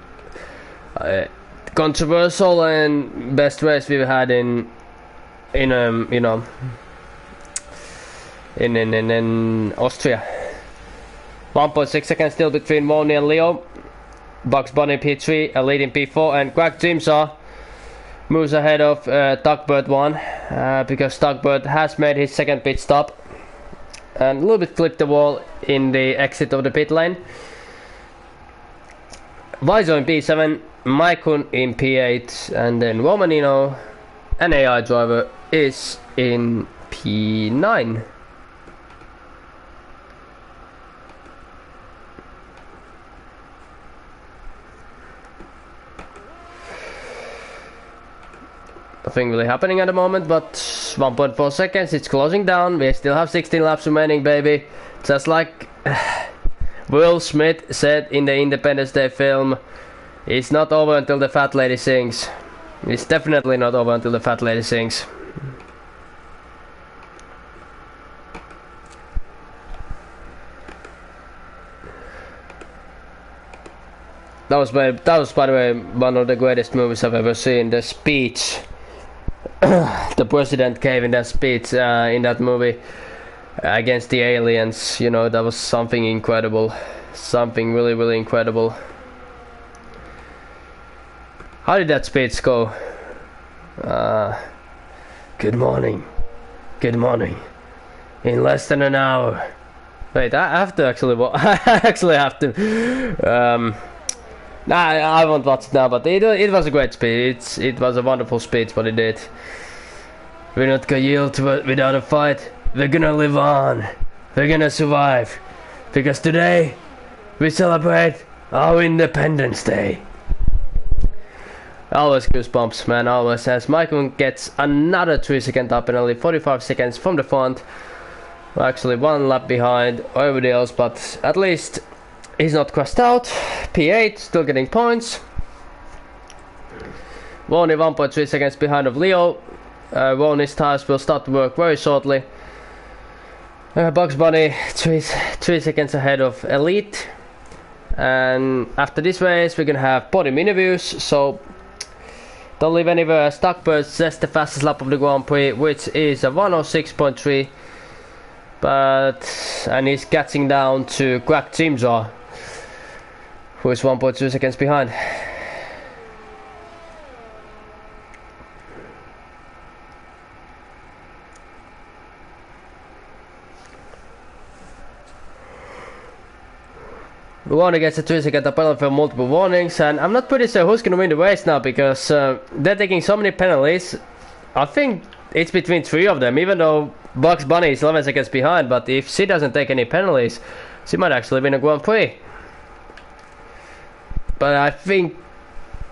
controversial and best race we've had in Austria. 1.6 seconds still between Moni and Leo. Bugs Bunny P3, Elite in P4, and Greg Jimsaw moves ahead of Tugbird 1 because Tugbird has made his second pit stop and a little bit clipped the wall in the exit of the pit lane. Vizo in P7, Maikun in P8, and then Romanino, an AI driver, is in P9. Nothing really happening at the moment, but 1.4 seconds, it's closing down. We still have 16 laps remaining, baby. Just like Will Smith said in the Independence Day film, it's not over until the fat lady sings. It's definitely not over until the fat lady sings. That was by the way one of the greatest movies I've ever seen. The speech the president gave in that speech in that movie against the aliens, you know, that was something incredible, something really, really incredible. How did that speech go? Good morning, in less than an hour. Wait, I have to actually I actually have to nah, I won't watch it now, but it was a great speech. It was a wonderful speech what he did. We're not gonna yield to it without a fight. We're gonna live on. We're gonna survive. Because today, we celebrate our Independence Day. Always goosebumps, man, always. As Michael gets another 3-second up penalty, 45 seconds from the front. We're actually one lap behind everybody else, but at least he's not crossed out. P8, still getting points. Only 1.3 seconds behind of Leo. Ronnie's tires will start to work very shortly. Bugs Bunny 3 seconds ahead of Elite. And after this race we're gonna have podium interviews, so don't leave anywhere. Stuckbird says the fastest lap of the Grand Prix, which is a 106.3, and he's catching down to Greg Jimsaw, who is 1.2 seconds behind. Warner gets a 3-second penalty for multiple warnings, and I'm not pretty sure who's going to win the race now because they're taking so many penalties. I think it's between 3 of them, even though Bugs Bunny is 11 seconds behind, but if she doesn't take any penalties, she might actually win a Grand Prix. But I think,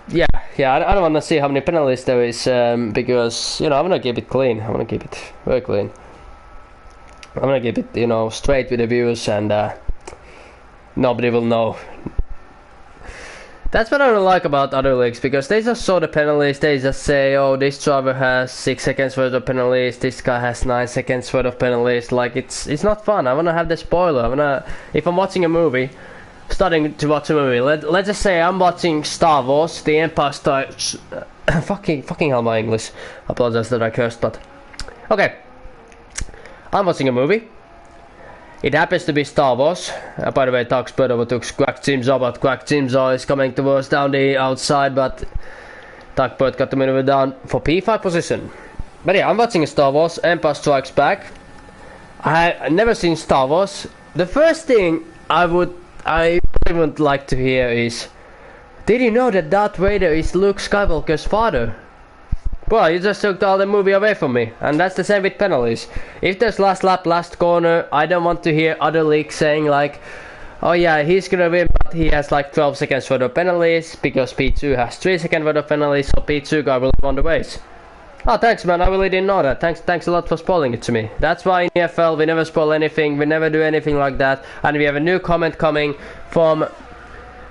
yeah, I don't want to see how many penalties there is, because, you know, I'm gonna keep it clean. I'm gonna keep it very clean. I'm gonna keep it, you know, straight with the views, and nobody will know. That's what I don't like about other leagues, because they just show the penalties. They just say, oh, this driver has 6 seconds worth of penalties, this guy has 9 seconds worth of penalties. Like, it's not fun. I wanna have the spoiler. If I'm watching a movie, starting to watch a movie, let's just say I'm watching Star Wars, The Empire Strikes... fucking hell, my English. I apologize that I cursed, but... Okay. I'm watching a movie. It happens to be Star Wars. By the way, Talksport overtook Quack Jimzo, but Quack Jimzo is coming towards down the outside, but Talksport got to maneuver down for P5 position. But yeah, I'm watching Star Wars, Empire Strikes Back. I've never seen Star Wars. The first thing I would like to hear is, did you know that Darth Vader is Luke Skywalker's father? Well, you just took all the movie away from me, and that's the same with penalties. If there's last lap, last corner, I don't want to hear other leagues saying like, oh yeah, he's gonna win, but he has like 12 seconds worth of penalties, because P2 has 3 seconds worth of penalties, so P2 guy will win the race. Oh, thanks man, I really didn't know that. Thanks a lot for spoiling it to me. That's why in EFL we never spoil anything, we never do anything like that, and we have a new comment coming from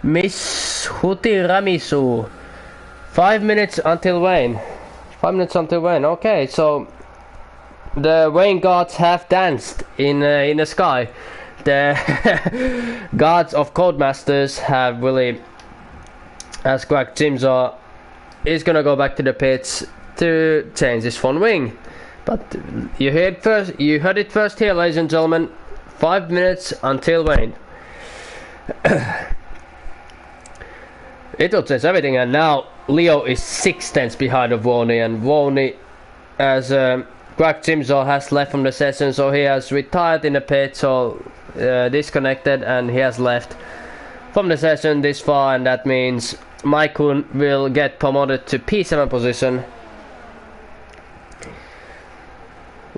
Miss Huti Ramisu. 5 minutes until Wayne. 5 minutes until Wayne. Okay, so the Wayne gods have danced in the sky. The gods of Codemasters have really, as Quack Jimzo is gonna go back to the pits to change his front wing. But you heard it first here, ladies and gentlemen. 5 minutes until Wayne. It will change everything, and now Leo is 6 tenths behind of Woney, and Woney, as Quack Jimzo has left from the session, so he has retired in the pit, so disconnected, and he has left from the session this far, and that means Maikun will get promoted to P7 position.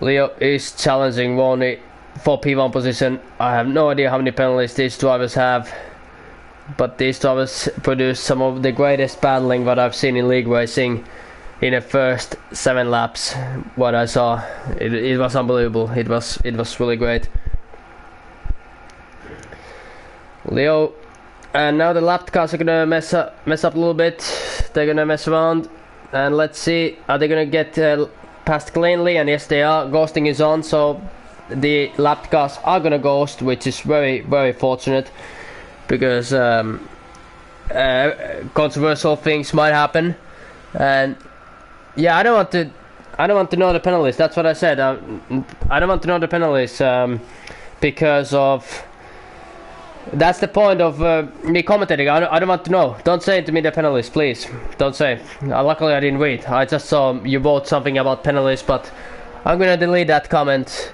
Leo is challenging Woney for P1 position. I have no idea how many penalties these drivers have, but these drivers produce some of the greatest battling that I've seen in league racing in the first 7 laps. What I saw, it was unbelievable. It was really great. Leo, and now the lap cars are gonna mess up a little bit. They're gonna mess around, and let's see, are they gonna get past cleanly? And yes, they are. Ghosting is on, so the lap cars are gonna ghost, which is very, very fortunate, because controversial things might happen. And yeah, I don't want to know the penalties. That's what I said. I don't want to know the penalties, because of, that's the point of me commentating. I don't want to know. Don't say to me the penalties, please. Don't say. Luckily I didn't read. I just saw you wrote something about penalties, but I'm gonna delete that comment.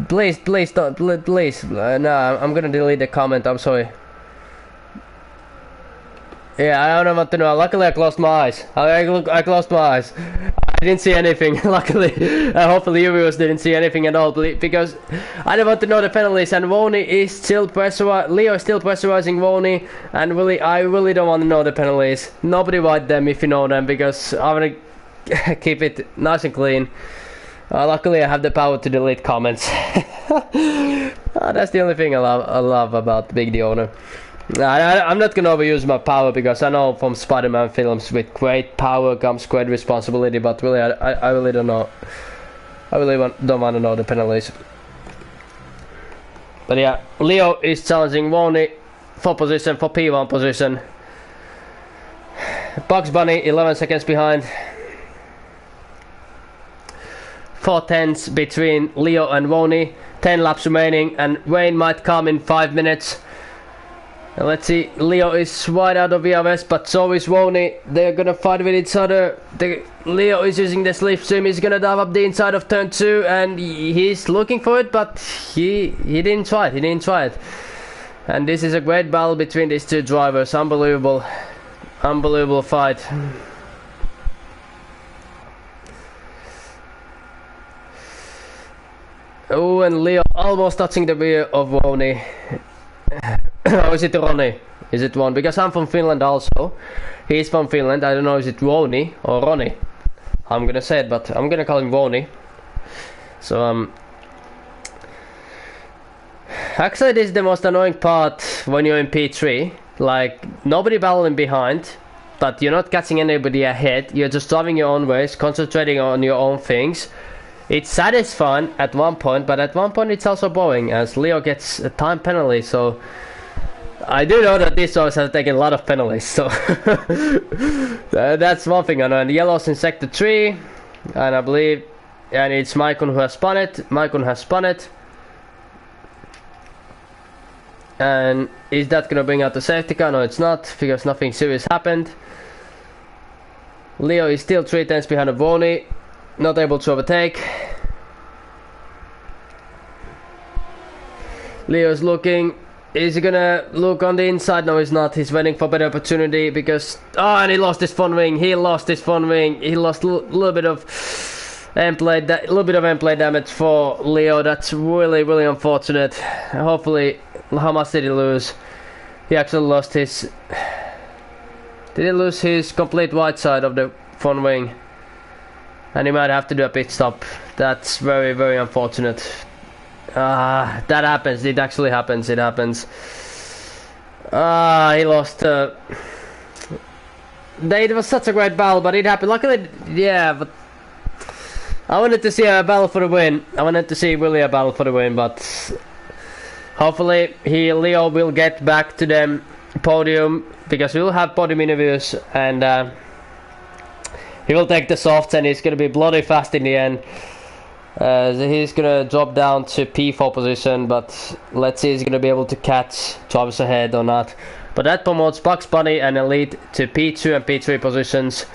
Please don't. Please. No, I'm gonna delete the comment. I'm sorry. Yeah, I don't want to know. Luckily, I closed my eyes. I closed my eyes. I didn't see anything. Luckily, hopefully you viewers didn't see anything at all, because I don't want to know the penalties. And Woney is still Leo is still pressurizing Woney, and I really don't want to know the penalties. Nobody write them if you know them, because I want to keep it nice and clean. Luckily, I have the power to delete comments. That's the only thing I love about Big the Owner. I'm not gonna overuse my power, because I know from Spider-Man films, with great power comes great responsibility. But really, I really don't know. I really don't want to know the penalties. But yeah, Leo is challenging Woney for P1 position. Bugs Bunny 11 seconds behind. 4 tenths between Leo and Woney. 10 laps remaining, and Wayne might come in 5 minutes. And let's see, Leo is wide out of VRS, but so is Woney. They're gonna fight with each other. Leo is using the slipstream. He's gonna dive up the inside of turn 2, and he's looking for it, but he didn't try it. He didn't try it. And this is a great battle between these two drivers. Unbelievable fight. Oh, and Leo almost touching the rear of Woney. Or is it Ronnie? Is it one? Because I'm from Finland also. He's from Finland. I don't know, is it Roni or Ronnie? I'm gonna say it, but I'm gonna call him Roni. So actually this is the most annoying part when you're in P3. Like, nobody battling behind, but you're not catching anybody ahead. You're just driving your own ways, concentrating on your own things. It's satisfying at one point, but at one point it's also boring, as Leo gets a time penalty. So I do know that these drivers have taken a lot of penalties, so that's one thing. And yellows in sector 3, and I believe, and it's Maikon who has spun it. Maikon has spun it. And is that gonna bring out the safety car? No, it's not, because nothing serious happened. Leo is still 3 tenths behind of Voni, not able to overtake. Leo's looking. Is he gonna look on the inside? No, he's not. He's waiting for better opportunity because... Oh, and he lost his front wing. He lost his front wing. He lost a little bit of end plate damage for Leo. That's really, really unfortunate. Hopefully, how much did he lose? He actually lost his... Did he lose his complete right side of the front wing? And he might have to do a pit stop. That's very, very unfortunate. That happens. It actually happens. It happens. He lost. It was such a great battle, but it happened. Luckily, yeah. But I wanted to see a battle for the win. I wanted to see really a battle for the win, but hopefully Leo will get back to the podium, because we will have podium interviews, and he will take the softs, and he's gonna be bloody fast in the end. He's gonna drop down to P4 position, but let's see if he's gonna be able to catch Travis ahead or not. But that promotes Bugs Bunny and Elite to P2 and P3 positions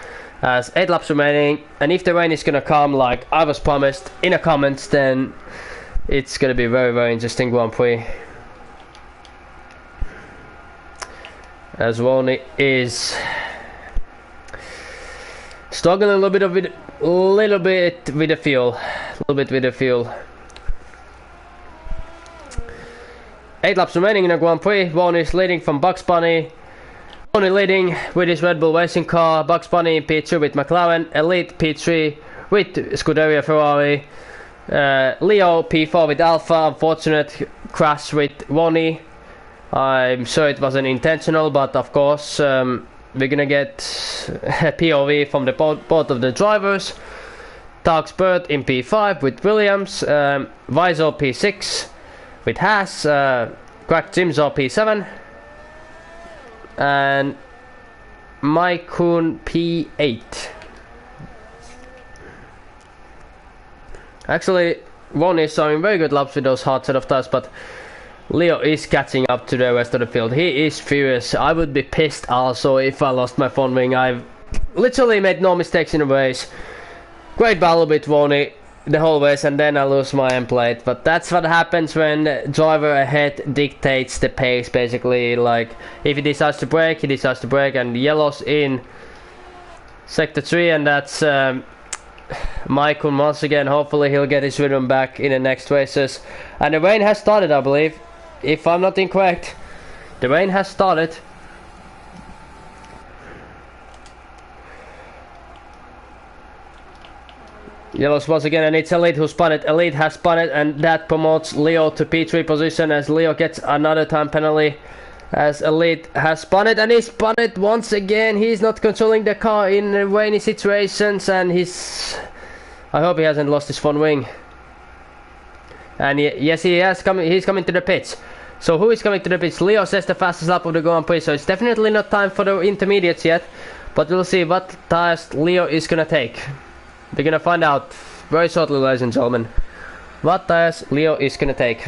as 8 laps remaining. And if the rain is gonna come like I was promised in the comments, then it's gonna be a very, very interesting Grand Prix. As Ronnie is struggling a little bit with the fuel. 8 laps remaining in the Grand Prix. Ronnie is leading from Bugs Bunny. Ronnie leading with his Red Bull racing car. Bugs Bunny in P2 with McLaren. Elite P3 with Scuderia Ferrari. Leo P4 with Alpha. Unfortunate crash with Ronnie. I'm sure it wasn't intentional, but of course we're gonna get a POV from the both of the drivers. Tarks Bird in P5 with Williams, Visor P6 with Haas, Crack Jimzo P7, and Maikun P8. Actually, Ron is showing very good laps with those hard set of tires, but Leo is catching up to the rest of the field. He is furious. I would be pissed also if I lost my front wing. I've literally made no mistakes in the race. Great battle with Ronnie the whole race, and then I lose my end plate. But that's what happens when the driver ahead dictates the pace, basically. Like, if he decides to brake, he decides to brake. And yellow's in sector 3, and that's Maikon once again. Hopefully he'll get his rhythm back in the next races. And the rain has started, I believe, if I'm not incorrect. The rain has started. Yellows once again, and it's Elite who spun it. Elite has spun it, and that promotes Leo to P3 position as Leo gets another time penalty. As Elite has spun it, and he spun it once again. He's not controlling the car in rainy situations, and I hope he hasn't lost his front wing. And yes, he's coming to the pits. So who is coming to the pits? Leo says the fastest lap of the Grand Prix, so it's definitely not time for the intermediates yet. But we'll see what tires Leo is gonna take. We're gonna find out very shortly, ladies and gentlemen, what tires Leo is gonna take.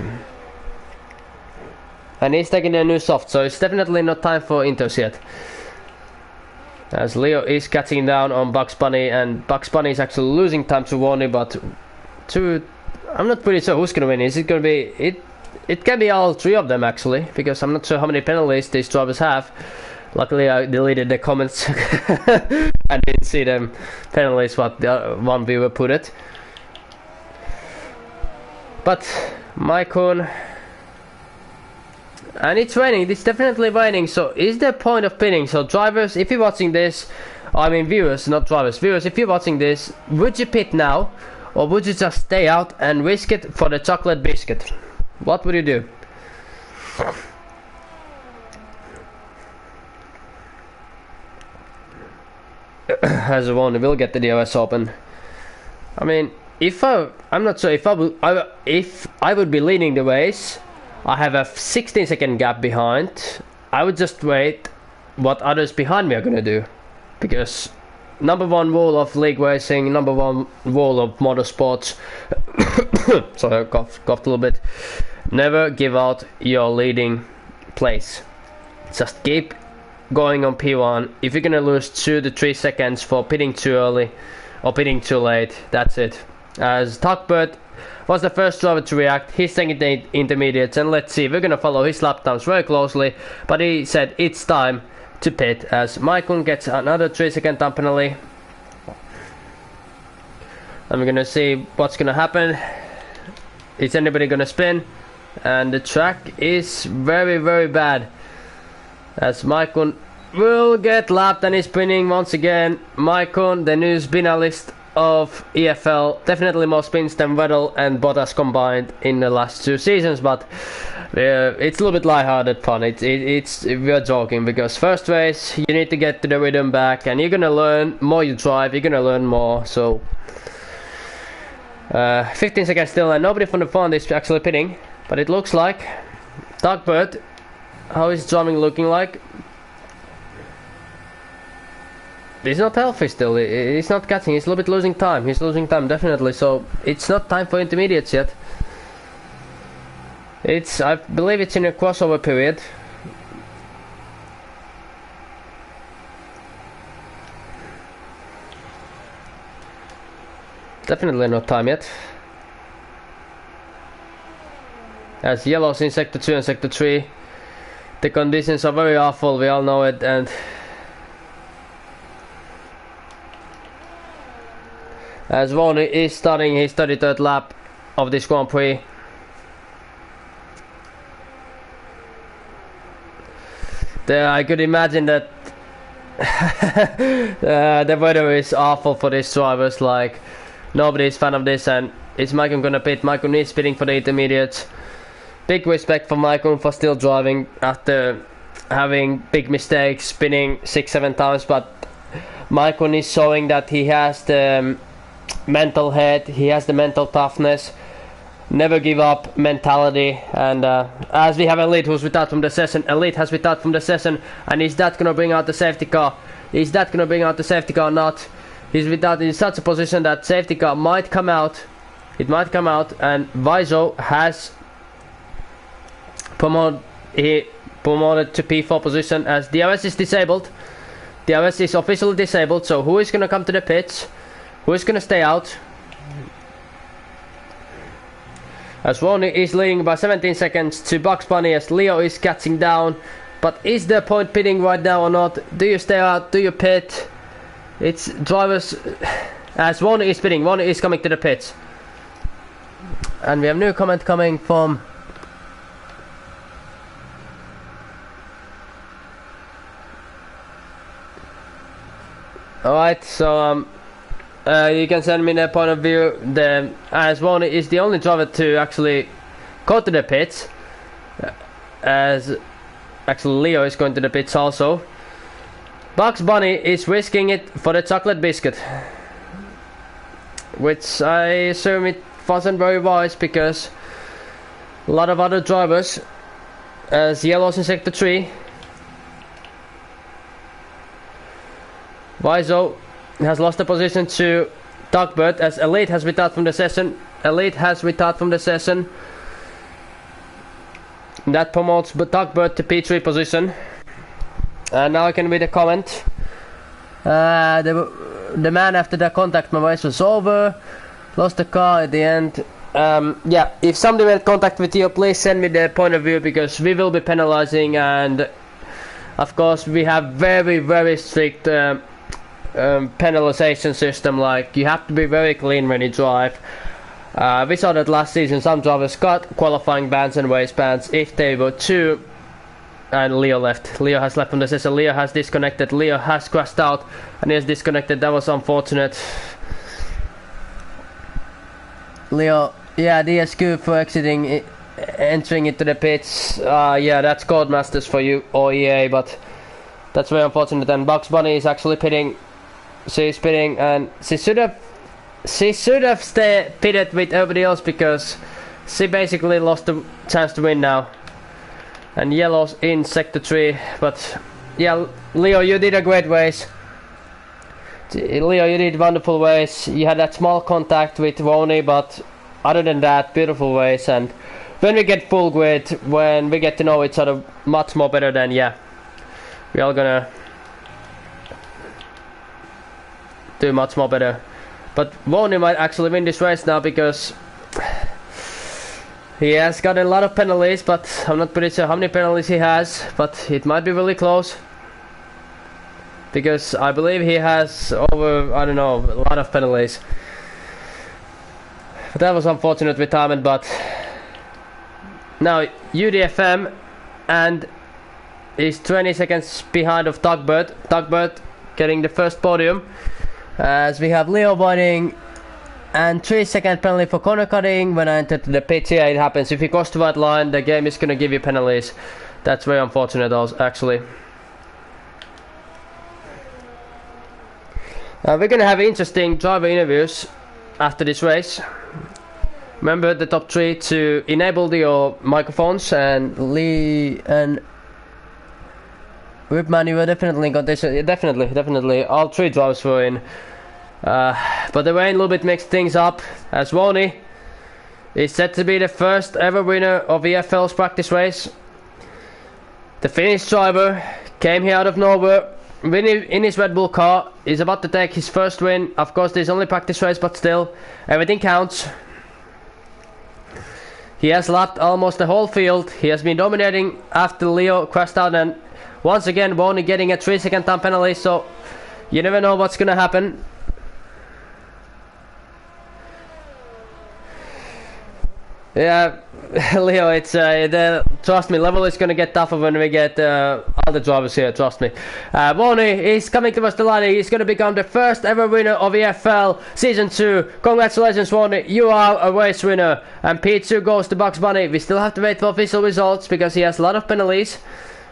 And he's taking the new soft, so it's definitely not time for inters yet. As Leo is catching down on Bugs Bunny, and Bugs Bunny is actually losing time to Ronnie, but I'm not pretty sure who's gonna win. Is it gonna be it can be all 3 of them actually, because I'm not sure how many penalties these drivers have. Luckily I deleted the comments. I didn't see them penalties what the one viewer put it. But Maikon And it's raining, it's definitely raining, so is there a point of pitting? So drivers, if you're watching this, I mean viewers, not drivers, viewers, if you're watching this, would you pit now? Or would you just stay out and risk it for the chocolate biscuit? What would you do? As one will get the DRS open. I mean, I'm not sure if I would be leading the race. I have a 16-second gap behind. I would just wait what others behind me are gonna do, because number one rule of league racing, number one rule of motorsports. Sorry, I coughed a little bit. Never give out your leading place. Just keep going on P1. If you're gonna lose 2 to 3 seconds for pitting too early or pitting too late, that's it. As Tuckbird was the first driver to react, he's taking the intermediates, and let's see, we're gonna follow his lap times very closely, but he said it's time to pit as Maikon gets another 3-second time penalty. And we're gonna see what's gonna happen. Is anybody gonna spin? And the track is very, very bad, as Maikon will get lapped and is spinning once again. Maikon, the new spinalist of EFL, definitely more spins than Vettel and Bottas combined in the last 2 seasons, but it's a little bit lighthearted fun. We're joking, because first race you need to get to the rhythm back, and you're gonna learn more you drive, you're gonna learn more. So 15 seconds still, and nobody from the front is actually pitting, but it looks like Tuckbird, how is driving looking like? He's not healthy still, he's not catching, he's a little bit losing time, definitely, so it's not time for intermediates yet. I believe it's in a crossover period. Definitely not time yet. As yellows in sector 2 and sector 3, the conditions are very awful, we all know it, and as Ronnie is starting his 33rd lap of this Grand Prix. I could imagine that the weather is awful for these drivers, like nobody is fan of this, and is Maikon gonna pit? Maikon is pitting for the intermediates. Big respect for Maikon for still driving after having big mistakes, spinning 6-7 times, but Maikon is showing that he has the mental head, he has the mental toughness, never give up mentality, and as we have Elite who's without from the session, and is that gonna bring out the safety car? Is that gonna bring out the safety car or not? He's without in such a position that safety car might come out. It might come out, and Vaizo has promoted to P4 position as DRS is disabled. DRS is officially disabled, so who is gonna come to the pits? Who is gonna stay out? As Ronnie is leading by 17 seconds to Bugs Bunny, as Leo is catching down. But is there point pitting right now or not? Do you stay out? Do you pit? It's drivers. As Ronnie is pitting, Ronnie is coming to the pits. And we have a new comment coming from alright, so you can send me their point of view. As Ronnie is the only driver to actually go to the pits, as actually Leo is going to the pits also. Bugs Bunny is risking it for the chocolate biscuit, which I assume it wasn't very wise, because a lot of other drivers, as yellows in sector 3, Vaizo has lost the position to Tuckbird, as Elite has retired from the session. That promotes Tuckbird to P3 position. And now I can read a comment. The man after the contact, my race was over. Lost the car at the end. Yeah, if somebody made contact with you, please send me their point of view, because we will be penalizing, and of course we have very, very strict penalization system. Like, you have to be very clean when you drive. We saw that last season some drivers got qualifying bans and race bans if they were too and Leo left. Leo has left from the session. Leo has disconnected. Leo has crashed out and he is disconnected. That was unfortunate. Leo, yeah, DSQ for entering into the pits. Yeah, that's Codemasters for you, or EA, but that's very unfortunate. And Bugs Bunny is actually pitting. She's pitting, and she should have pitted with everybody else because she basically lost the chance to win now. And Yellow's in sector 3, but yeah, Leo, you did a great race. Leo, you did wonderful race. You had that small contact with Ronnie, but other than that, beautiful race. And when we get full grid, when we get to know each other much more better, then yeah, we are gonna do much more better. But Ronnie might actually win this race now because he has got a lot of penalties, but I'm not pretty sure how many penalties he has, but it might be really close. Because I believe he has over, I don't know, a lot of penalties. But that was unfortunate retirement, but now UDFM and is 20 seconds behind of Tugbird. Tugbird getting the first podium. As we have Leo winning and 3-second penalty for corner cutting when I entered the pit. Yeah, it happens. If you cross the white line, the game is gonna give you penalties. That's very unfortunate actually. We're gonna have interesting driver interviews after this race. Remember the top 3 to enable your microphones, and Lee and Ripman, you were definitely got this. Definitely. All 3 drivers were in. But the rain a little bit mixed things up, as Ronnie is set to be the first ever winner of EFL's practice race. The Finnish driver came here out of nowhere, winning in his Red Bull car. He's about to take his first win. Of course, this is only practice race, but still, everything counts. He has lapped almost the whole field. He has been dominating after Leo crashed out, and once again, Ronnie getting a 3-second time penalty, so you never know what's gonna happen. Yeah, Leo, it's trust me, level is gonna get tougher when we get other drivers here. Trust me. Ronnie is coming towards the line. He's gonna become the first ever winner of EFL Season 2. Congratulations, Ronnie. You are a race winner. And P2 goes to Bugs Bunny. We still have to wait for official results because he has a lot of penalties.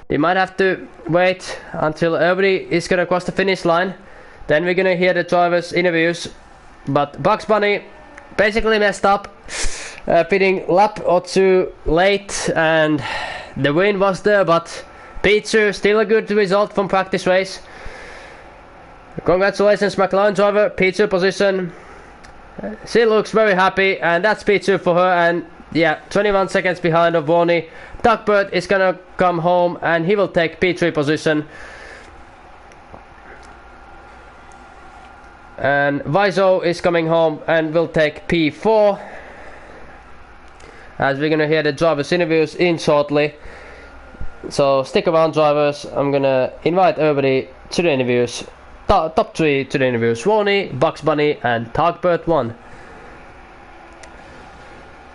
We might have to wait until everybody is gonna cross the finish line. Then we're gonna hear the drivers' interviews. But Bugs Bunny basically messed up. Pitting lap or 2 late, and the win was there, but P2 still a good result from practice race. Congratulations, McLaren driver, P2 position. She looks very happy, and that's P2 for her. And yeah, 21 seconds behind of Ronnie. Tugbird is gonna come home and he will take P3 position. And Viso is coming home and will take P4. As we're gonna hear the drivers' interviews in shortly. So stick around, drivers. I'm gonna invite everybody to the interviews. Top 3 to the interviews. Ronnie, Bugs Bunny and Tugbird 1.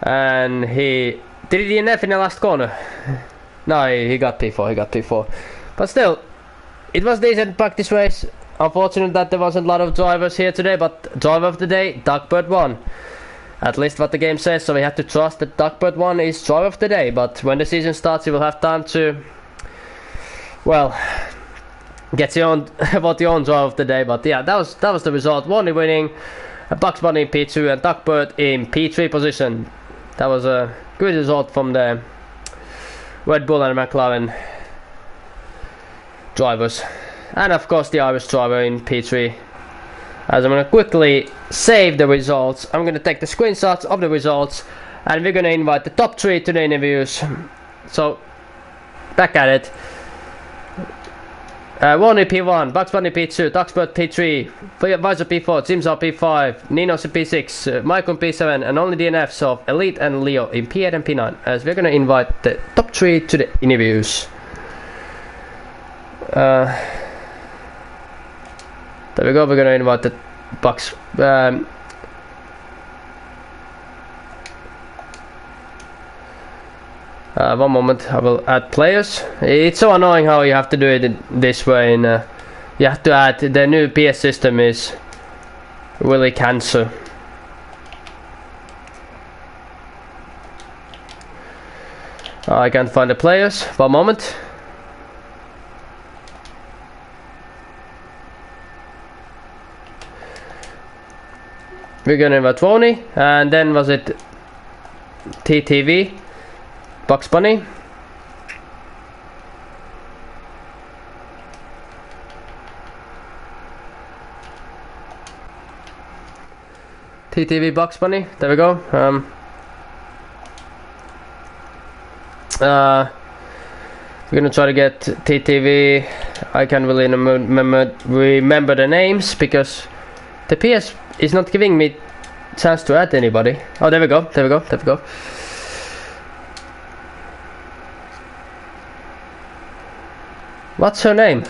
And he did he DNF in the last corner? No, he got P4. But still, it was decent practice race. Unfortunate that there wasn't a lot of drivers here today, but driver of the day, Tugbird 1. At least what the game says, so we have to trust that Tugbird 1 is driver of the day. But when the season starts, you will have time to, well, get your own about your own driver of the day. But yeah, that was the result. Ronnie winning, Bugs Bunny in P2 and Tugbird in P3 position. That was a good result from the Red Bull and McLaren drivers, and of course the Irish driver in P3. As I'm going to quickly save the results, I'm going to take the screenshots of the results, and we're going to invite the top 3 to the interviews. So, back at it. Ronnie P1, Bugs Bunny P2, Tugbird P3, Viso P4, Jimzo P5, Nino's P6, Michael P7, and only DNFs of Elite and Leo in P8 and P9. As we're going to invite the top 3 to the interviews. There we go, we're gonna invite the Bucks. One moment, I will add players. It's so annoying how you have to do it this way. And you have to add, the new PS system is really cancer. I can't find the players. One moment. We're gonna invite Tony, and then was it TTV, Bugs Bunny. TTV Bugs Bunny, there we go. We're gonna try to get TTV. I can't really remember the names because the PS is not giving me chance to add anybody. Oh, there we go, there we go, there we go. What's her name?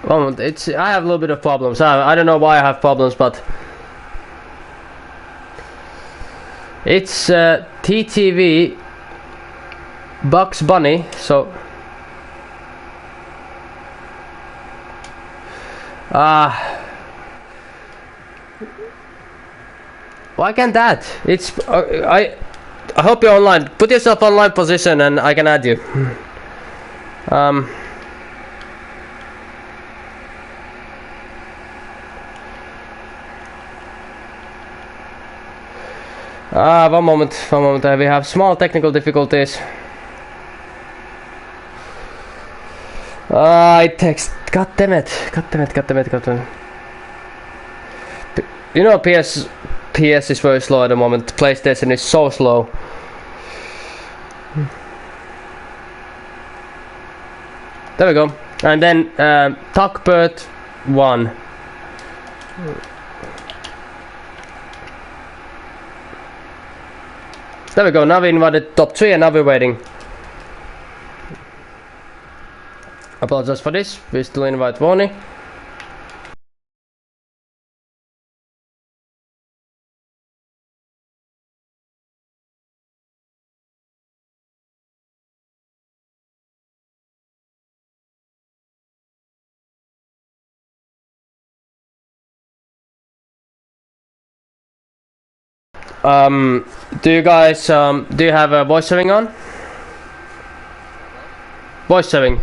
Oh, I have a little bit of problems. I don't know why I have problems, but it's TTV Bugs Bunny. So why can't that? It's I hope you're online. Put yourself online position and I can add you. One moment. We have small technical difficulties. It takes. God damn it. You know, PS is very slow at the moment. PlayStation is so slow. There we go. And then Talkbird 1. There we go. Now we invited top 3 and now we're waiting. Apologize for this. We still invite Voni. Do you guys do you have a voice sharing on? Voice sharing.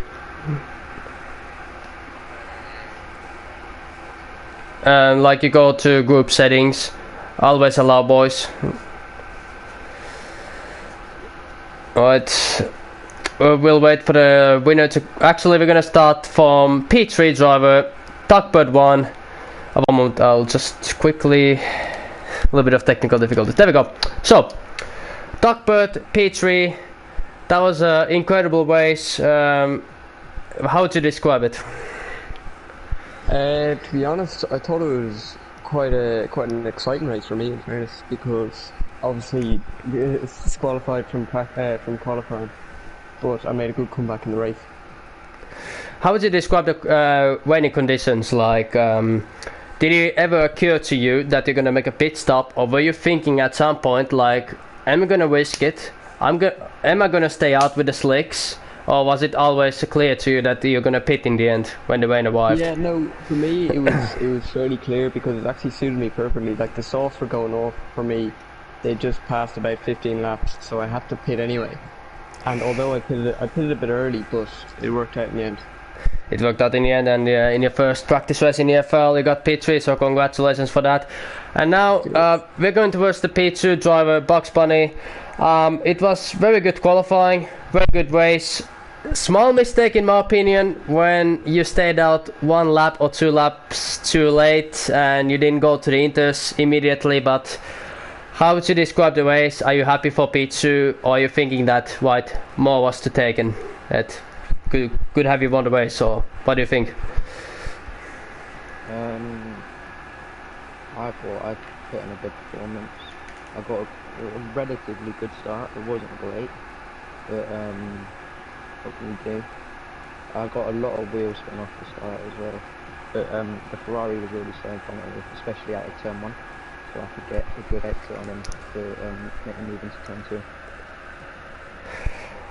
Like you go to group settings, always allow voice. Alright, we'll wait for the winner to. Actually, we're gonna start from P3 driver, Talkbird 1. One moment, I'll just quickly. A little bit of technical difficulties. There we go. So, Talkbird P3. That was an incredible race. How would you describe it? To be honest, I thought it was quite an exciting race for me, in fairness, because obviously it's disqualified from qualifying, but I made a good comeback in the race. How would you describe the raining conditions? Like, did it ever occur to you that you're gonna make a pit stop, or were you thinking at some point like, am I gonna risk it? Am I gonna stay out with the slicks? Or was it always clear to you that you're gonna pit in the end when the rain arrived? Yeah, no, for me it was fairly clear because it actually suited me perfectly. Like the softs were going off for me, they just passed about 15 laps, so I had to pit anyway. And although I pitted a bit early, but it worked out in the end. It worked out in the end, and in your first practice race in the EFL you got P3, so congratulations for that. And now we're going towards the P2 driver, Bugs Bunny. It was very good qualifying, very good race. Small mistake in my opinion when you stayed out 1 lap or 2 laps too late and you didn't go to the inters immediately, but how would you describe the race? Are you happy for P2, or are you thinking that more was to take and that could have you won the race, or what do you think? I thought I put in a good performance. I got a relatively good start. It wasn't great, but what can we do? I got a lot of wheel spin off the start as well, but the Ferrari was really staying from it, especially out of turn 1, so I could get a good exit on him to make a move into turn 2.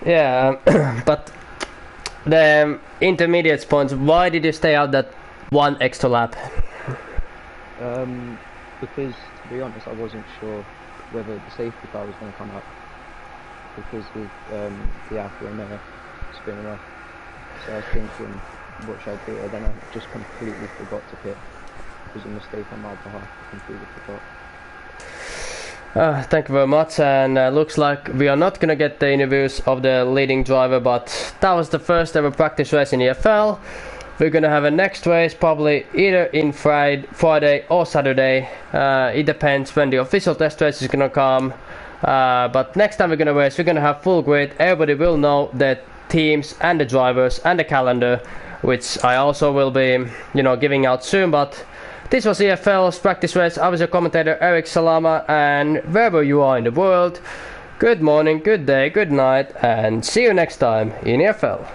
Yeah, but the intermediate points. Why did you stay out that one extra lap? Because to be honest, I wasn't sure whether the safety car was going to come up because of the Alfa Romeo spinning off. So I was thinking, what should I do? And then I just completely forgot to pit. It was a mistake on my behalf. I completely forgot. Thank you very much, and looks like we are not gonna get the interviews of the leading driver, but that was the first ever practice race in EFL. We're gonna have a next race probably either in Friday or Saturday. It depends when the official test race is gonna come. But next time we're gonna race, we're gonna have full grid. Everybody will know the teams and the drivers and the calendar, which I also will be, giving out soon. But this was EFL's practice race. I was your commentator Eric Salama, and wherever you are in the world, good morning, good day, good night, and see you next time in EFL.